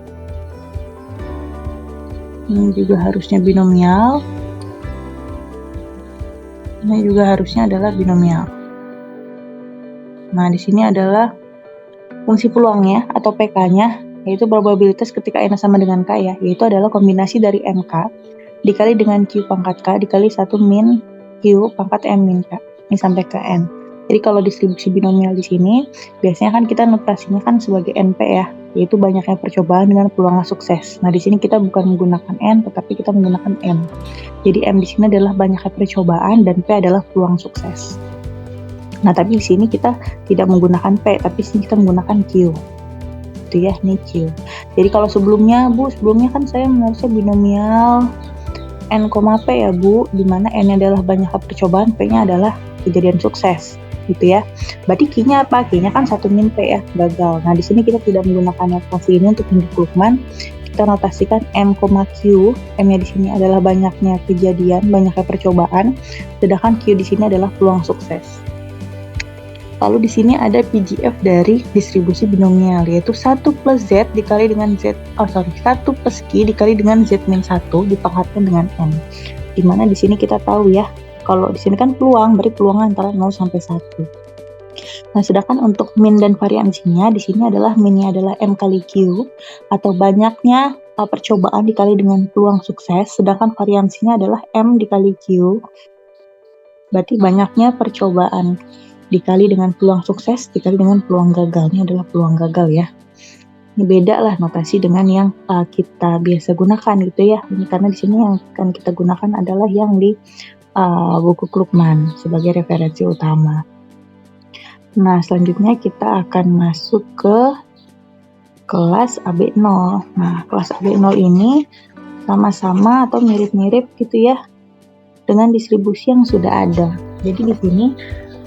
Ini juga harusnya binomial. Ini juga harusnya adalah binomial. Nah, di sini adalah fungsi peluangnya atau PK-nya, yaitu probabilitas ketika N sama dengan K ya, yaitu adalah kombinasi dari MK dikali dengan Q pangkat K dikali 1 min Q pangkat M min K. Ini sampai ke N. Jadi kalau distribusi binomial di sini, biasanya kan kita notasinya kan sebagai NP ya, yaitu banyaknya percobaan dengan peluang sukses. Nah, di sini kita bukan menggunakan N, tetapi kita menggunakan M. Jadi M di sini adalah banyaknya percobaan dan P adalah peluang sukses. Nah, tapi di sini kita tidak menggunakan P, tapi sini kita menggunakan Q. Itu ya, ini Q. Jadi kalau sebelumnya kan saya harusnya binomial N, P ya Bu, dimana N adalah banyak percobaan, P-nya adalah kejadian sukses, gitu ya. Berarti Q-nya apa? Q-nya kan 1 min P ya, gagal. Nah, di sini kita tidak menggunakan notasi ini untuk Hendrik Lukman. Kita notasikan M, Q. M-nya di sini adalah banyaknya kejadian, banyaknya percobaan, sedangkan Q di sini adalah peluang sukses. Lalu di sini ada PGF dari distribusi binomial, yaitu 1 plus Z dikali dengan 1 plus Q dikali dengan Z min 1 dipangkatkan dengan M. Dimana di sini kita tahu ya, kalau di sini kan peluang, berarti peluang antara 0 sampai 1. Nah, sedangkan untuk min dan variansinya, di sini adalah minnya adalah M kali Q, atau banyaknya percobaan dikali dengan peluang sukses, sedangkan variansinya adalah M dikali Q, berarti banyaknya percobaan dikali dengan peluang sukses dikali dengan peluang gagal. Ini adalah peluang gagal ya. Ini beda lah notasi dengan yang kita biasa gunakan gitu ya. Ini karena di sini yang akan kita gunakan adalah yang di buku Krugman sebagai referensi utama. Nah, selanjutnya kita akan masuk ke kelas AB0. Nah, kelas AB0 ini sama-sama atau mirip-mirip gitu ya dengan distribusi yang sudah ada. Jadi di sini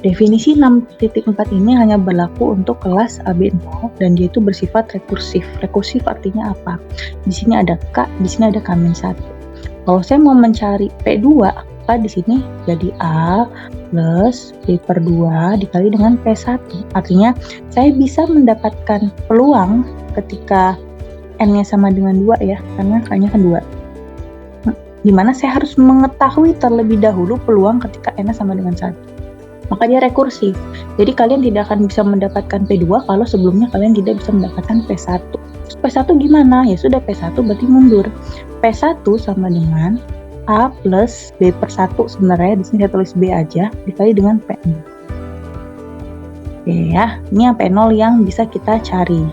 definisi 6.4 ini hanya berlaku untuk kelas AB0 dan dia itu bersifat rekursif. Rekursif artinya apa? Di sini ada K, di sini ada K-1. Kalau saya mau mencari P2, maka di sini jadi A plus P per 2 dikali dengan P1. Artinya saya bisa mendapatkan peluang ketika N-nya sama dengan 2 ya, karena K-nya kan 2. Dimana saya harus mengetahui terlebih dahulu peluang ketika N-nya sama dengan 1. Maka dia rekursif. Jadi kalian tidak akan bisa mendapatkan P2 kalau sebelumnya kalian tidak bisa mendapatkan P1. P1 gimana? Ya sudah, P1 berarti mundur. P1 sama dengan A plus B per 1 sebenarnya. Di sini saya tulis B aja, dikali dengan P0. Oke ya, ini yang P0 yang bisa kita cari.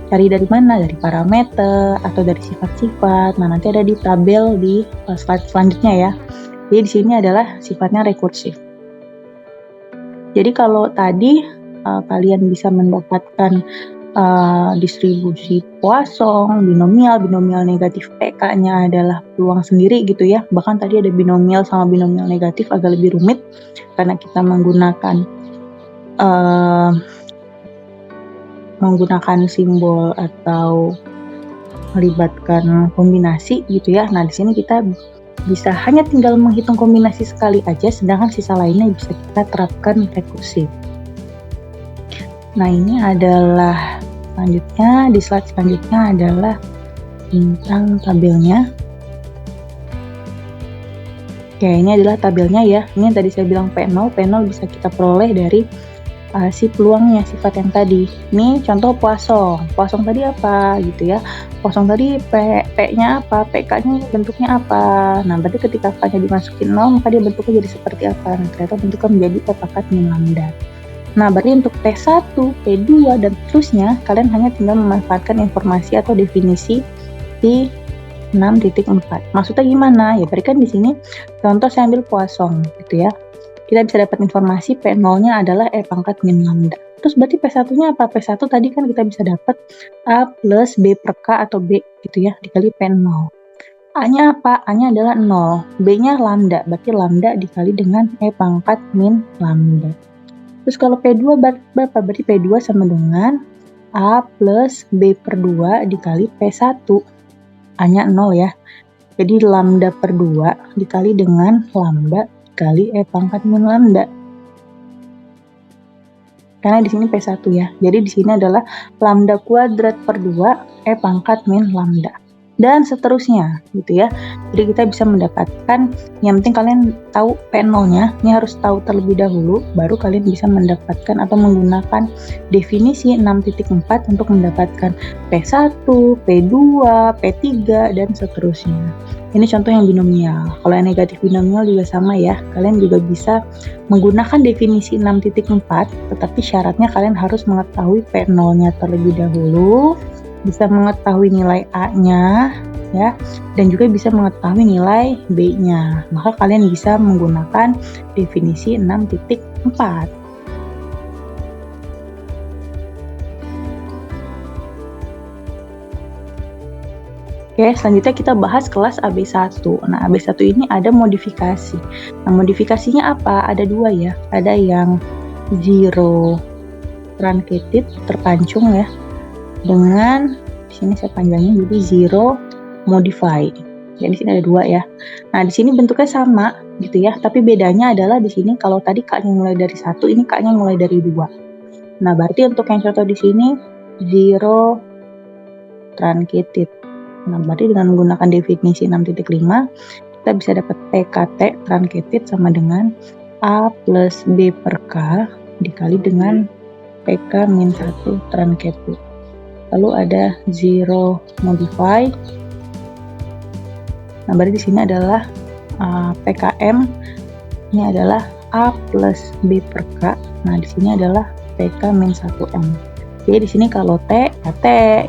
Cari dari mana? Dari parameter atau dari sifat-sifat. Nah, nanti ada di tabel di slide selanjutnya ya. Jadi di sini adalah sifatnya rekursif. Jadi kalau tadi kalian bisa mendapatkan distribusi Poisson, binomial negatif PK-nya adalah peluang sendiri gitu ya. Bahkan tadi ada binomial sama binomial negatif agak lebih rumit karena kita menggunakan simbol atau melibatkan kombinasi gitu ya. Nah, di sini kita bisa hanya tinggal menghitung kombinasi sekali aja, sedangkan sisa lainnya bisa kita terapkan rekursif. Nah, ini adalah selanjutnya, di slide selanjutnya adalah tentang tabelnya. Oke, ini adalah tabelnya ya. Ini yang tadi saya bilang P0 bisa kita peroleh dari si peluangnya, sifat yang tadi. Ini contoh Poisson. Poisson tadi apa gitu ya. Poisson tadi P-nya apa, PK-nya bentuknya apa. Nah, berarti ketika K-nya dimasukin 0, maka dia bentuknya jadi seperti apa. Nah, ternyata bentuknya menjadi P pangkat min lambda. Nah, berarti untuk P1, P2, dan seterusnya, kalian hanya tinggal memanfaatkan informasi atau definisi di 6.4. Maksudnya gimana? Ya, berarti kan di sini contoh saya ambil Poisson gitu ya. Kita bisa dapat informasi P0-nya adalah E pangkat min lambda. Terus berarti P1-nya apa? P1 tadi kan kita bisa dapat A plus B per K atau B gitu ya, dikali P0. A-nya apa? A-nya adalah 0. B-nya lambda, berarti lambda dikali dengan E pangkat min lambda. Terus kalau P2 berapa? Berarti P2 sama dengan A plus B per 2 dikali P1. A-nya 0 ya. Jadi lambda per 2 dikali dengan lambda kali E pangkat min lambda. Karena di sini P1 ya. Jadi di sini adalah lambda kuadrat per 2 E pangkat min lambda. Dan seterusnya gitu ya. Jadi kita bisa mendapatkan, yang penting kalian tahu P0-nya, ini harus tahu terlebih dahulu, baru kalian bisa mendapatkan atau menggunakan definisi 6.4 untuk mendapatkan P1, P2, P3, dan seterusnya. Ini contoh yang binomial. Kalau yang negatif binomial juga sama ya. Kalian juga bisa menggunakan definisi 6.4, tetapi syaratnya kalian harus mengetahui P0-nya terlebih dahulu, bisa mengetahui nilai A-nya ya, dan juga bisa mengetahui nilai B-nya. Maka kalian bisa menggunakan definisi 6.4. Oke, selanjutnya kita bahas kelas AB1. Nah, AB1 ini ada modifikasi. Nah, modifikasinya apa? Ada dua ya. Ada yang zero truncated, terpancung ya. Dengan di sini saya panjangin jadi zero modified. Jadi di sini ada dua ya. Nah, di sini bentuknya sama gitu ya, tapi bedanya adalah di sini kalau tadi K-nya mulai dari 1, ini K-nya mulai dari 2. Nah, berarti untuk yang contoh di sini zero truncated. Nah, berarti dengan menggunakan definisi 6.5 kita bisa dapat PKT truncated sama dengan A plus B per K dikali dengan PK min 1 truncated. Lalu ada zero modify. Nah, berarti di sini adalah PKM ini adalah A plus B per K. Nah, di sini adalah PK min 1M. Jadi di sini kalau T, ya T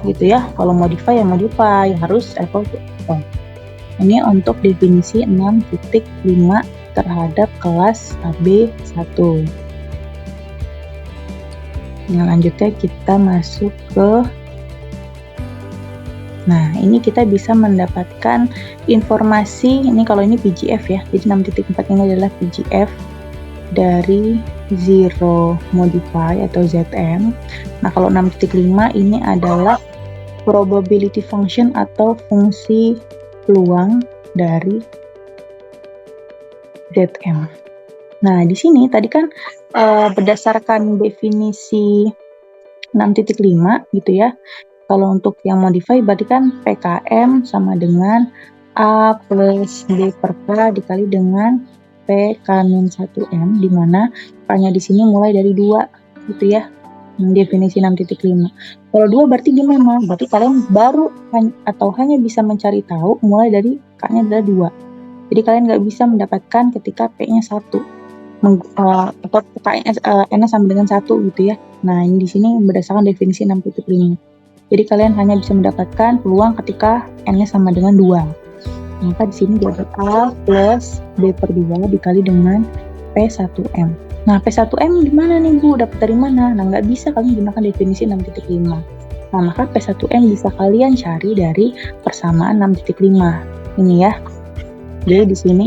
gitu ya. Kalau modify ya modify, harus equal to equal. Ini untuk definisi 6.5 terhadap kelas AB1. Nah, lanjutnya kita masuk ke ini kita bisa mendapatkan informasi, ini kalau ini PGF ya, jadi 6.4 ini adalah PGF dari zero modify atau ZM. Nah, kalau 6.5 ini adalah probability function atau fungsi peluang dari ZM. Nah, di sini tadi kan berdasarkan definisi 6.5 gitu ya. Kalau untuk yang modify berarti kan PKM sama dengan A plus B per K dikali dengan PK min 1M, di mana K-nya di sini mulai dari 2 gitu ya. Definisi 6.5. Kalau 2 berarti gimana? Berarti kalian baru atau hanya bisa mencari tahu mulai dari K-nya adalah 2. Jadi kalian nggak bisa mendapatkan ketika P-nya 1. Atau N-nya sama dengan 1 gitu ya. Nah, ini di sini berdasarkan definisi 6.5. Jadi kalian hanya bisa mendapatkan peluang ketika N-nya sama dengan 2. Maka di sini dapat A plus B per 2 dikali dengan P1M. Nah, P1M di mana nih Bu? Dapat dari mana? Nah, nggak bisa kalian gunakan definisi 6.5. Nah, maka P1M bisa kalian cari dari persamaan 6.5. Ini ya. Jadi di sini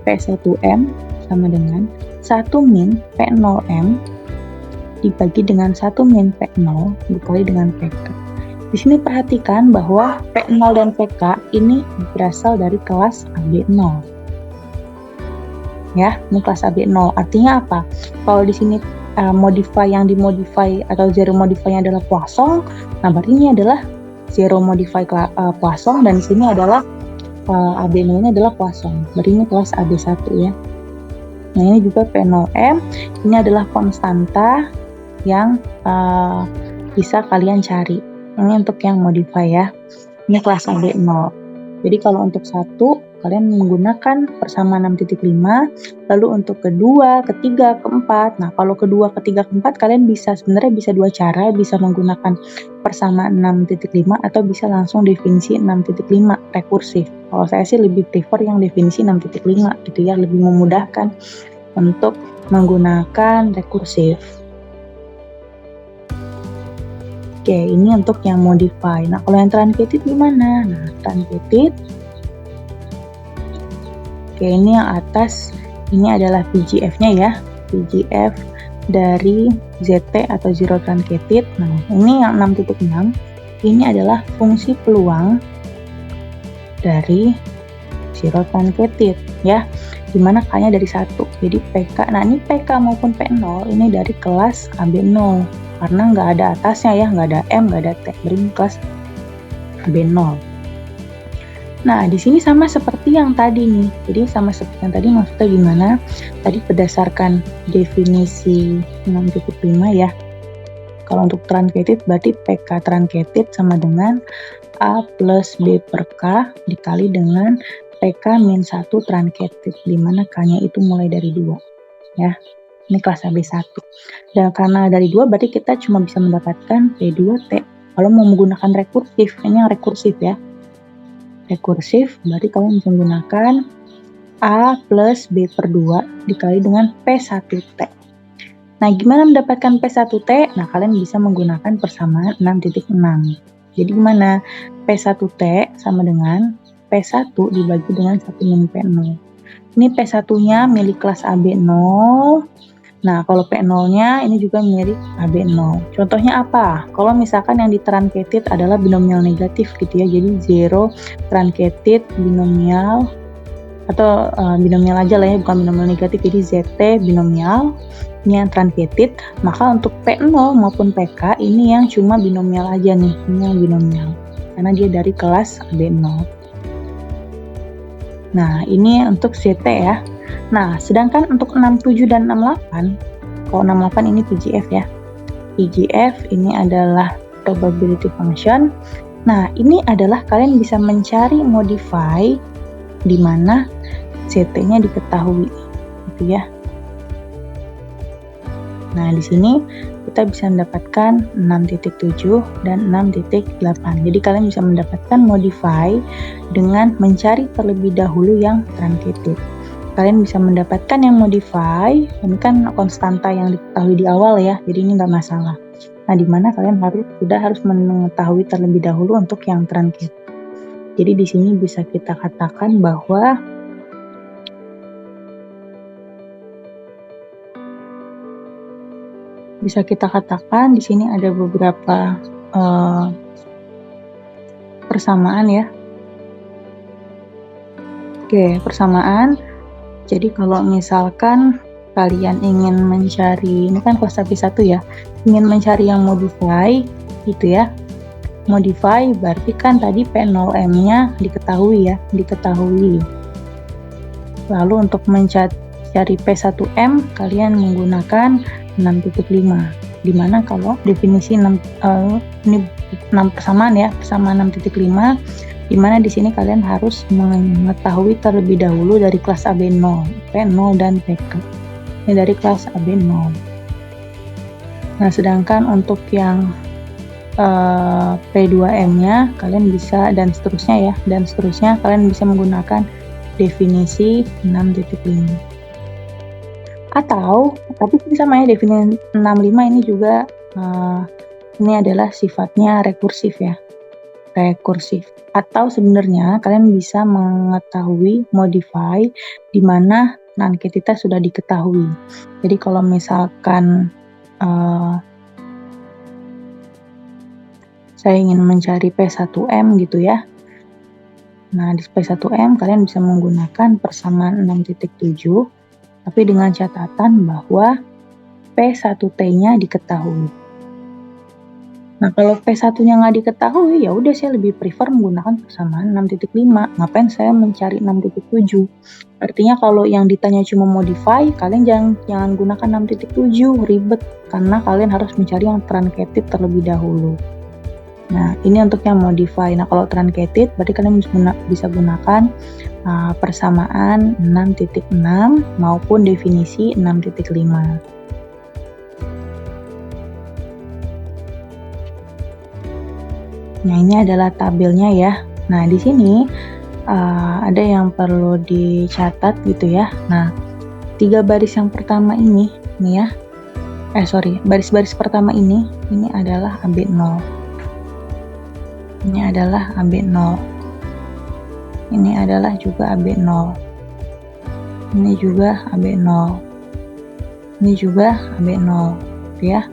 P1M sama dengan 1 min P0M dibagi dengan 1 min P0 dikali dengan PK. Di sini perhatikan bahwa P0 dan PK ini berasal dari kelas AB0. Ya, ini kelas AB0. Artinya apa? Kalau di sini modify yang dimodify atau zero modify-nya adalah Poisson, nah berarti ini adalah zero modify Poisson, dan di sini adalah AB0-nya adalah Poisson. Berarti ini kelas AB1 ya. Nah, ini juga P0M, ini adalah konstanta yang bisa kalian cari. Ini untuk yang modify ya. Ini kelas AB0. Jadi kalau untuk 1, kalian menggunakan persamaan 6.5. Lalu untuk kedua, ketiga, keempat. Nah, kalau kedua, ketiga, keempat kalian sebenarnya bisa 2 cara. Bisa menggunakan persamaan 6.5 atau bisa langsung definisi 6.5 rekursif. Kalau saya sih lebih prefer yang definisi 6.5 gitu ya. Lebih memudahkan untuk menggunakan rekursif. Oke, ini untuk yang modify. Nah, kalau yang truncated gimana? Nah, truncated. Oke, ini yang atas. Ini adalah PGF-nya ya. PGF dari ZT atau zero truncated. Nah, ini yang 6.6. Ini adalah fungsi peluang dari zero truncated ya. Dimana K-nya dari 1. Jadi PK. Nah, ini PK maupun P0 ini dari kelas AB0. Karena nggak ada atasnya ya, nggak ada M, nggak ada T, berarti kelas AB0. Nah, di sini sama seperti yang tadi nih. Jadi sama seperti yang tadi, maksudnya gimana? Tadi berdasarkan definisi 6.5 ya. Kalau untuk truncated berarti PK truncated sama dengan A plus B per K dikali dengan PK min 1 truncated, di mana K-nya itu mulai dari 2 ya. Ini kelas AB1. Dan karena dari 2 berarti kita cuma bisa mendapatkan P2T. Kalau mau menggunakan rekursif, ini yang rekursif ya. Rekursif berarti kalian bisa menggunakan A plus B per 2 dikali dengan P1T. Nah, gimana mendapatkan P1T? Nah, kalian bisa menggunakan persamaan 6.6. Jadi gimana? P1T sama dengan P1 dibagi dengan 1 min P0. Ini P1-nya milik kelas AB0. Nah, kalau P0-nya ini juga mirip AB0. Contohnya apa? Kalau misalkan yang di truncated adalah binomial negatif gitu ya. Jadi zero truncated binomial atau binomial aja lah ya, bukan binomial negatif. Jadi ZT binomial. ini yang truncated, maka untuk P0 maupun PK ini yang cuma binomial aja nih, ini yang binomial, karena dia dari kelas AB0. Nah, ini untuk ZT ya. Nah, sedangkan untuk 67 dan 68, kalau 68 ini PGF ya. PGF ini adalah probability function. Nah, ini adalah kalian bisa mencari modify di mana ZT-nya diketahui, gitu ya. Nah, di sini kita bisa mendapatkan 6.7 dan 6.8. Jadi kalian bisa mendapatkan modify dengan mencari terlebih dahulu yang truncated. Kalian bisa mendapatkan yang modify, ini kan konstanta yang diketahui di awal ya, jadi ini nggak masalah. Nah, di mana kalian harus mengetahui terlebih dahulu untuk yang truncated. Jadi di sini bisa kita katakan bahwa di sini ada beberapa persamaan ya. Oke, persamaan. Jadi kalau misalkan kalian ingin mencari, ini kan kelas AB1 ya, ingin mencari yang modify gitu ya. Modify berarti kan tadi P0M-nya diketahui. Lalu untuk mencari P1M kalian menggunakan 6.5, dimana kalau definisi 6 persamaan ya, persamaan 6.5, dimana di sini kalian harus mengetahui terlebih dahulu dari kelas AB0, P0 dan PK. Ini dari kelas AB0. Nah, sedangkan untuk yang P2M-nya kalian bisa dan seterusnya kalian bisa menggunakan definisi 6.5. Atau tapi sama ya, definisi 65 ini juga ini adalah sifatnya rekursif ya. Rekursif. Atau sebenarnya kalian bisa mengetahui modify di mana truncated sudah diketahui. Jadi kalau misalkan saya ingin mencari P1M gitu ya. Nah, di P1M kalian bisa menggunakan persamaan 6.7, tapi dengan catatan bahwa P1T-nya diketahui. Nah, kalau P1-nya nggak diketahui, ya udah saya lebih prefer menggunakan persamaan 6.5. Ngapain saya mencari 6.7? Artinya kalau yang ditanya cuma modify, kalian jangan gunakan 6.7, ribet, karena kalian harus mencari yang truncated terlebih dahulu. Nah, ini untuk yang modify. Nah, kalau truncated berarti kalian bisa gunakan persamaan 6.6 maupun definisi 6.5. Nah, ini adalah tabelnya ya. Nah, di sini ada yang perlu dicatat gitu ya. Nah, 3 baris yang pertama ini ya. Baris-baris pertama ini adalah AB0. Ini adalah AB0. Ini adalah juga AB0. Ini juga AB0. Ini juga AB0, gitu ya.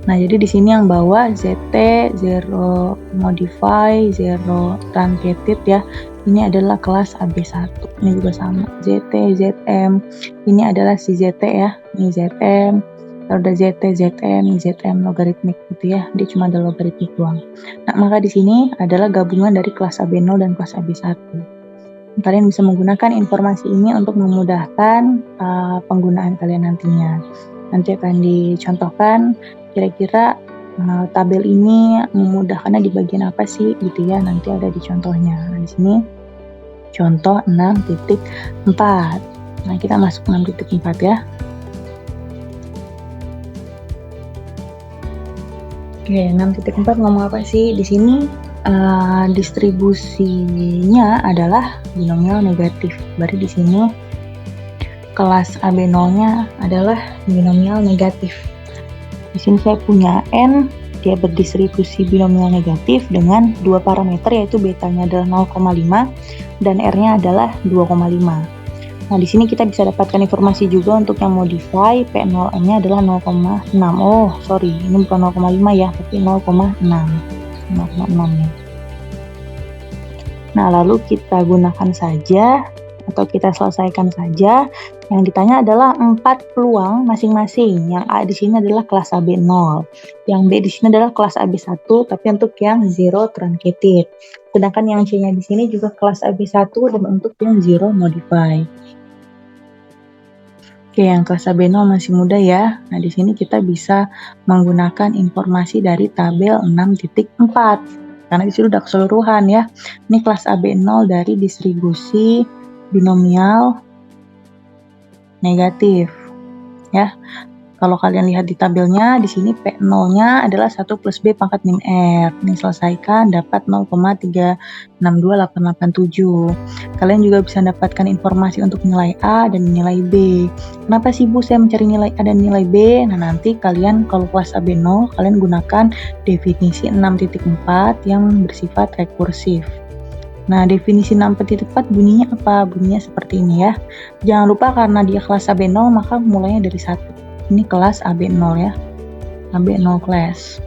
Nah, jadi di sini yang bawah ZT, 0 modify, 0 truncated ya. Ini adalah kelas AB1. Ini juga sama. ZT, ZM. Ini adalah si ZT ya. Ini ZM. Kalau ada ZT, ZM logaritmik gitu ya. Dia cuma ada logaritmik doang. Nah, maka di sini adalah gabungan dari kelas AB0 dan kelas AB1. Kalian bisa menggunakan informasi ini untuk memudahkan penggunaan kalian nantinya. Nanti akan dicontohkan kira-kira tabel ini memudahkannya di bagian apa sih gitu ya, nanti ada di contohnya. Nah, di sini contoh 6.4. Nah, kita masuk 6.4 ya. Oke, 6.4 ngomong apa sih? Di sini distribusinya adalah binomial negatif. Berarti di sini kelas AB0-nya adalah binomial negatif. Di sini saya punya N, dia berdistribusi binomial negatif dengan 2 parameter, yaitu betanya adalah 0,5 dan R-nya adalah 2,5. Nah, di sini kita bisa dapatkan informasi juga untuk yang modify, P0M-nya adalah 0,6. Oh, sorry, ini bukan 0,5 ya, tapi 0,6 ya. Nah, lalu kita gunakan saja atau kita selesaikan saja. Yang ditanya adalah 4 peluang masing-masing. Yang A di sini adalah kelas AB 0. Yang B di sini adalah kelas AB 1, tapi untuk yang zero truncated. Sedangkan yang C-nya di sini juga kelas AB 1 dan untuk yang zero modify. Oke, yang kelas AB0 masih mudah ya. Nah, di sini kita bisa menggunakan informasi dari tabel 6.4. Karena di sini udah keseluruhan ya. Ini kelas AB0 dari distribusi binomial negatif ya. Kalau kalian lihat di tabelnya, di sini P0-nya adalah 1 plus B pangkat min R. Ini selesaikan, dapat 0,362887. Kalian juga bisa dapatkan informasi untuk nilai A dan nilai B. Kenapa sih Bu saya mencari nilai A dan nilai B? Nah, nanti kalian kalau kelas AB0, kalian gunakan definisi 6.4 yang bersifat rekursif. Nah, definisi 6.4 bunyinya apa? Bunyinya seperti ini ya. Jangan lupa karena dia kelas AB0, maka mulainya dari 1. Ini kelas AB0 ya. AB0 class.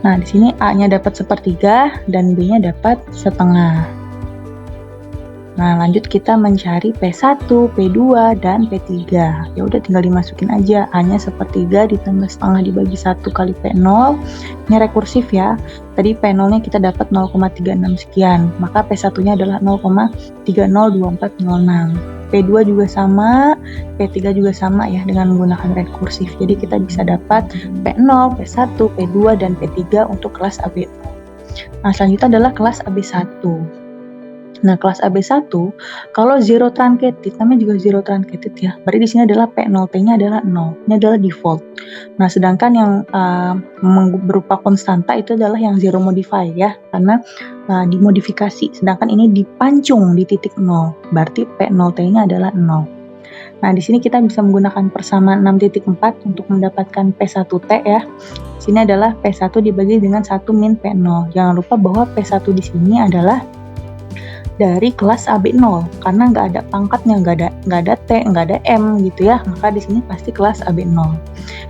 Nah, di sini A-nya dapat sepertiga dan B-nya dapat setengah. Nah, lanjut kita mencari P1, P2, dan P3. Ya udah tinggal dimasukin aja. A-nya sepertiga ditambah setengah dibagi 1 kali P0. Ini rekursif ya. Tadi P0-nya kita dapat 0,36 sekian. Maka P1-nya adalah 0,302406. P2 juga sama, P3 juga sama ya dengan menggunakan rekursif. Jadi kita bisa dapat P0, P1, P2, dan P3 untuk kelas AB0. Nah, selanjutnya adalah kelas AB1. Nah, kelas AB1, kalau zero truncated, namanya juga zero truncated ya. Berarti di sini adalah P0T-nya adalah 0. Ini adalah default. Nah, sedangkan yang berupa konstanta itu adalah yang zero modify ya, karena dimodifikasi. Sedangkan ini dipancung di titik 0. Berarti P0T-nya adalah 0. Nah, di sini kita bisa menggunakan persamaan 6.4 untuk mendapatkan P1T ya. Di sini adalah P1 dibagi dengan 1 min P0. Jangan lupa bahwa P1 di sini adalah dari kelas AB0 karena nggak ada pangkatnya, nggak ada T, nggak ada M gitu ya, maka di sini pasti kelas AB0.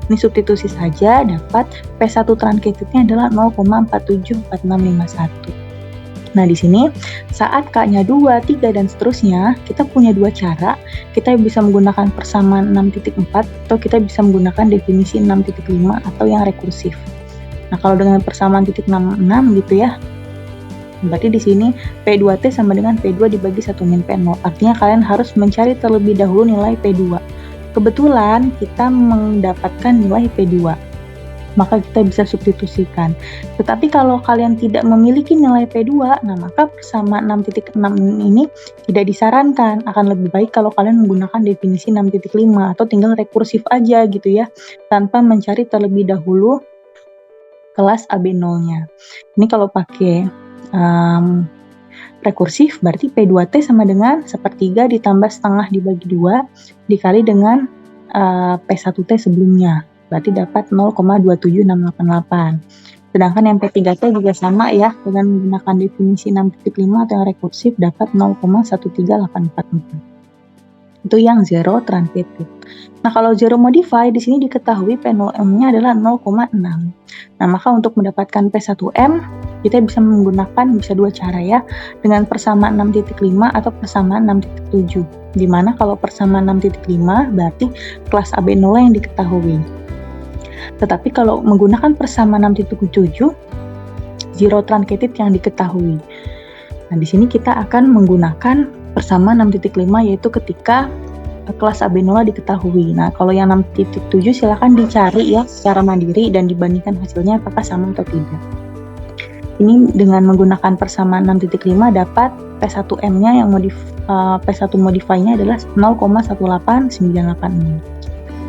Ini substitusi saja, dapat P1 truncatednya adalah 0,474651. Nah, di sini saat K-nya 2, 3, dan seterusnya, kita punya dua cara. Kita bisa menggunakan persamaan 6.4 atau kita bisa menggunakan definisi 6.5 atau yang rekursif. Nah, kalau dengan persamaan titik 66 gitu ya, berarti di sini P2T sama dengan P2 dibagi 1 min P0. Artinya kalian harus mencari terlebih dahulu nilai P2. Kebetulan kita mendapatkan nilai P2. Maka kita bisa substitusikan. Tetapi kalau kalian tidak memiliki nilai P2, nah maka persamaan 6.6 ini tidak disarankan. Akan lebih baik kalau kalian menggunakan definisi 6.5 atau tinggal rekursif aja gitu ya, tanpa mencari terlebih dahulu kelas AB0-nya. Ini kalau pakai rekursif berarti P2T sama dengan sepertiga ditambah setengah dibagi 2 dikali dengan P1T sebelumnya, berarti dapat 0,27688. Sedangkan yang P3T juga sama ya, dengan menggunakan definisi 6.5 atau yang rekursif dapat 0,13844. Itu yang zero truncated. Nah, kalau zero modify di sini diketahui P0M-nya adalah 0,6. Nah, maka untuk mendapatkan P1M kita bisa menggunakan dua cara ya, dengan persamaan 6.5 atau persamaan 6.7. Dimana kalau persamaan 6.5 berarti kelas AB0 yang diketahui. Tetapi kalau menggunakan persamaan 6.7, zero truncated yang diketahui. Nah, di sini kita akan menggunakan persamaan 6.5 yaitu ketika kelas AB0 diketahui. Nah, kalau yang 6.7 silakan dicari ya secara mandiri dan dibandingkan hasilnya apakah sama atau tidak. Ini dengan menggunakan persamaan 6.5 dapat P1M-nya yang P1 modify-nya adalah 0,18986.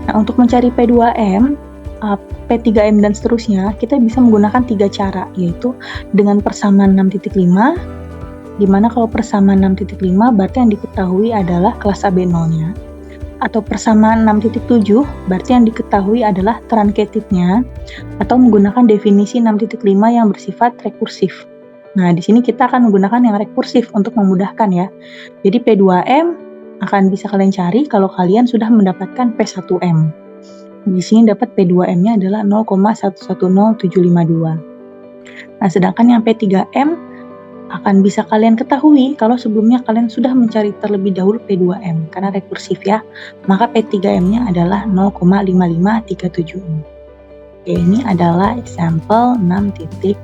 Nah, untuk mencari P2M, P3M dan seterusnya, kita bisa menggunakan 3 cara, yaitu dengan persamaan 6.5, di mana kalau persamaan 6.5 berarti yang diketahui adalah kelas AB0-nya, atau persamaan 6.7 berarti yang diketahui adalah truncatednya, atau menggunakan definisi 6.5 yang bersifat rekursif. Nah, di sini kita akan menggunakan yang rekursif untuk memudahkan ya. Jadi P2M akan bisa kalian cari kalau kalian sudah mendapatkan P1M. Di sini dapat P2M-nya adalah 0,110752. Nah, sedangkan yang P3M akan bisa kalian ketahui kalau sebelumnya kalian sudah mencari terlebih dahulu P2M karena rekursif ya. Maka P3M-nya adalah 0,55376. Oke, ini adalah example 6.4.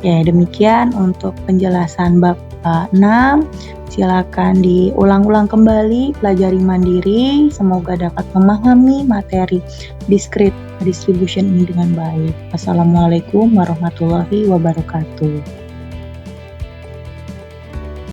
Ya, demikian untuk penjelasan bab 6. Silakan diulang-ulang kembali, pelajari mandiri. Semoga dapat memahami materi discrete distribution ini dengan baik. Wassalamualaikum warahmatullahi wabarakatuh.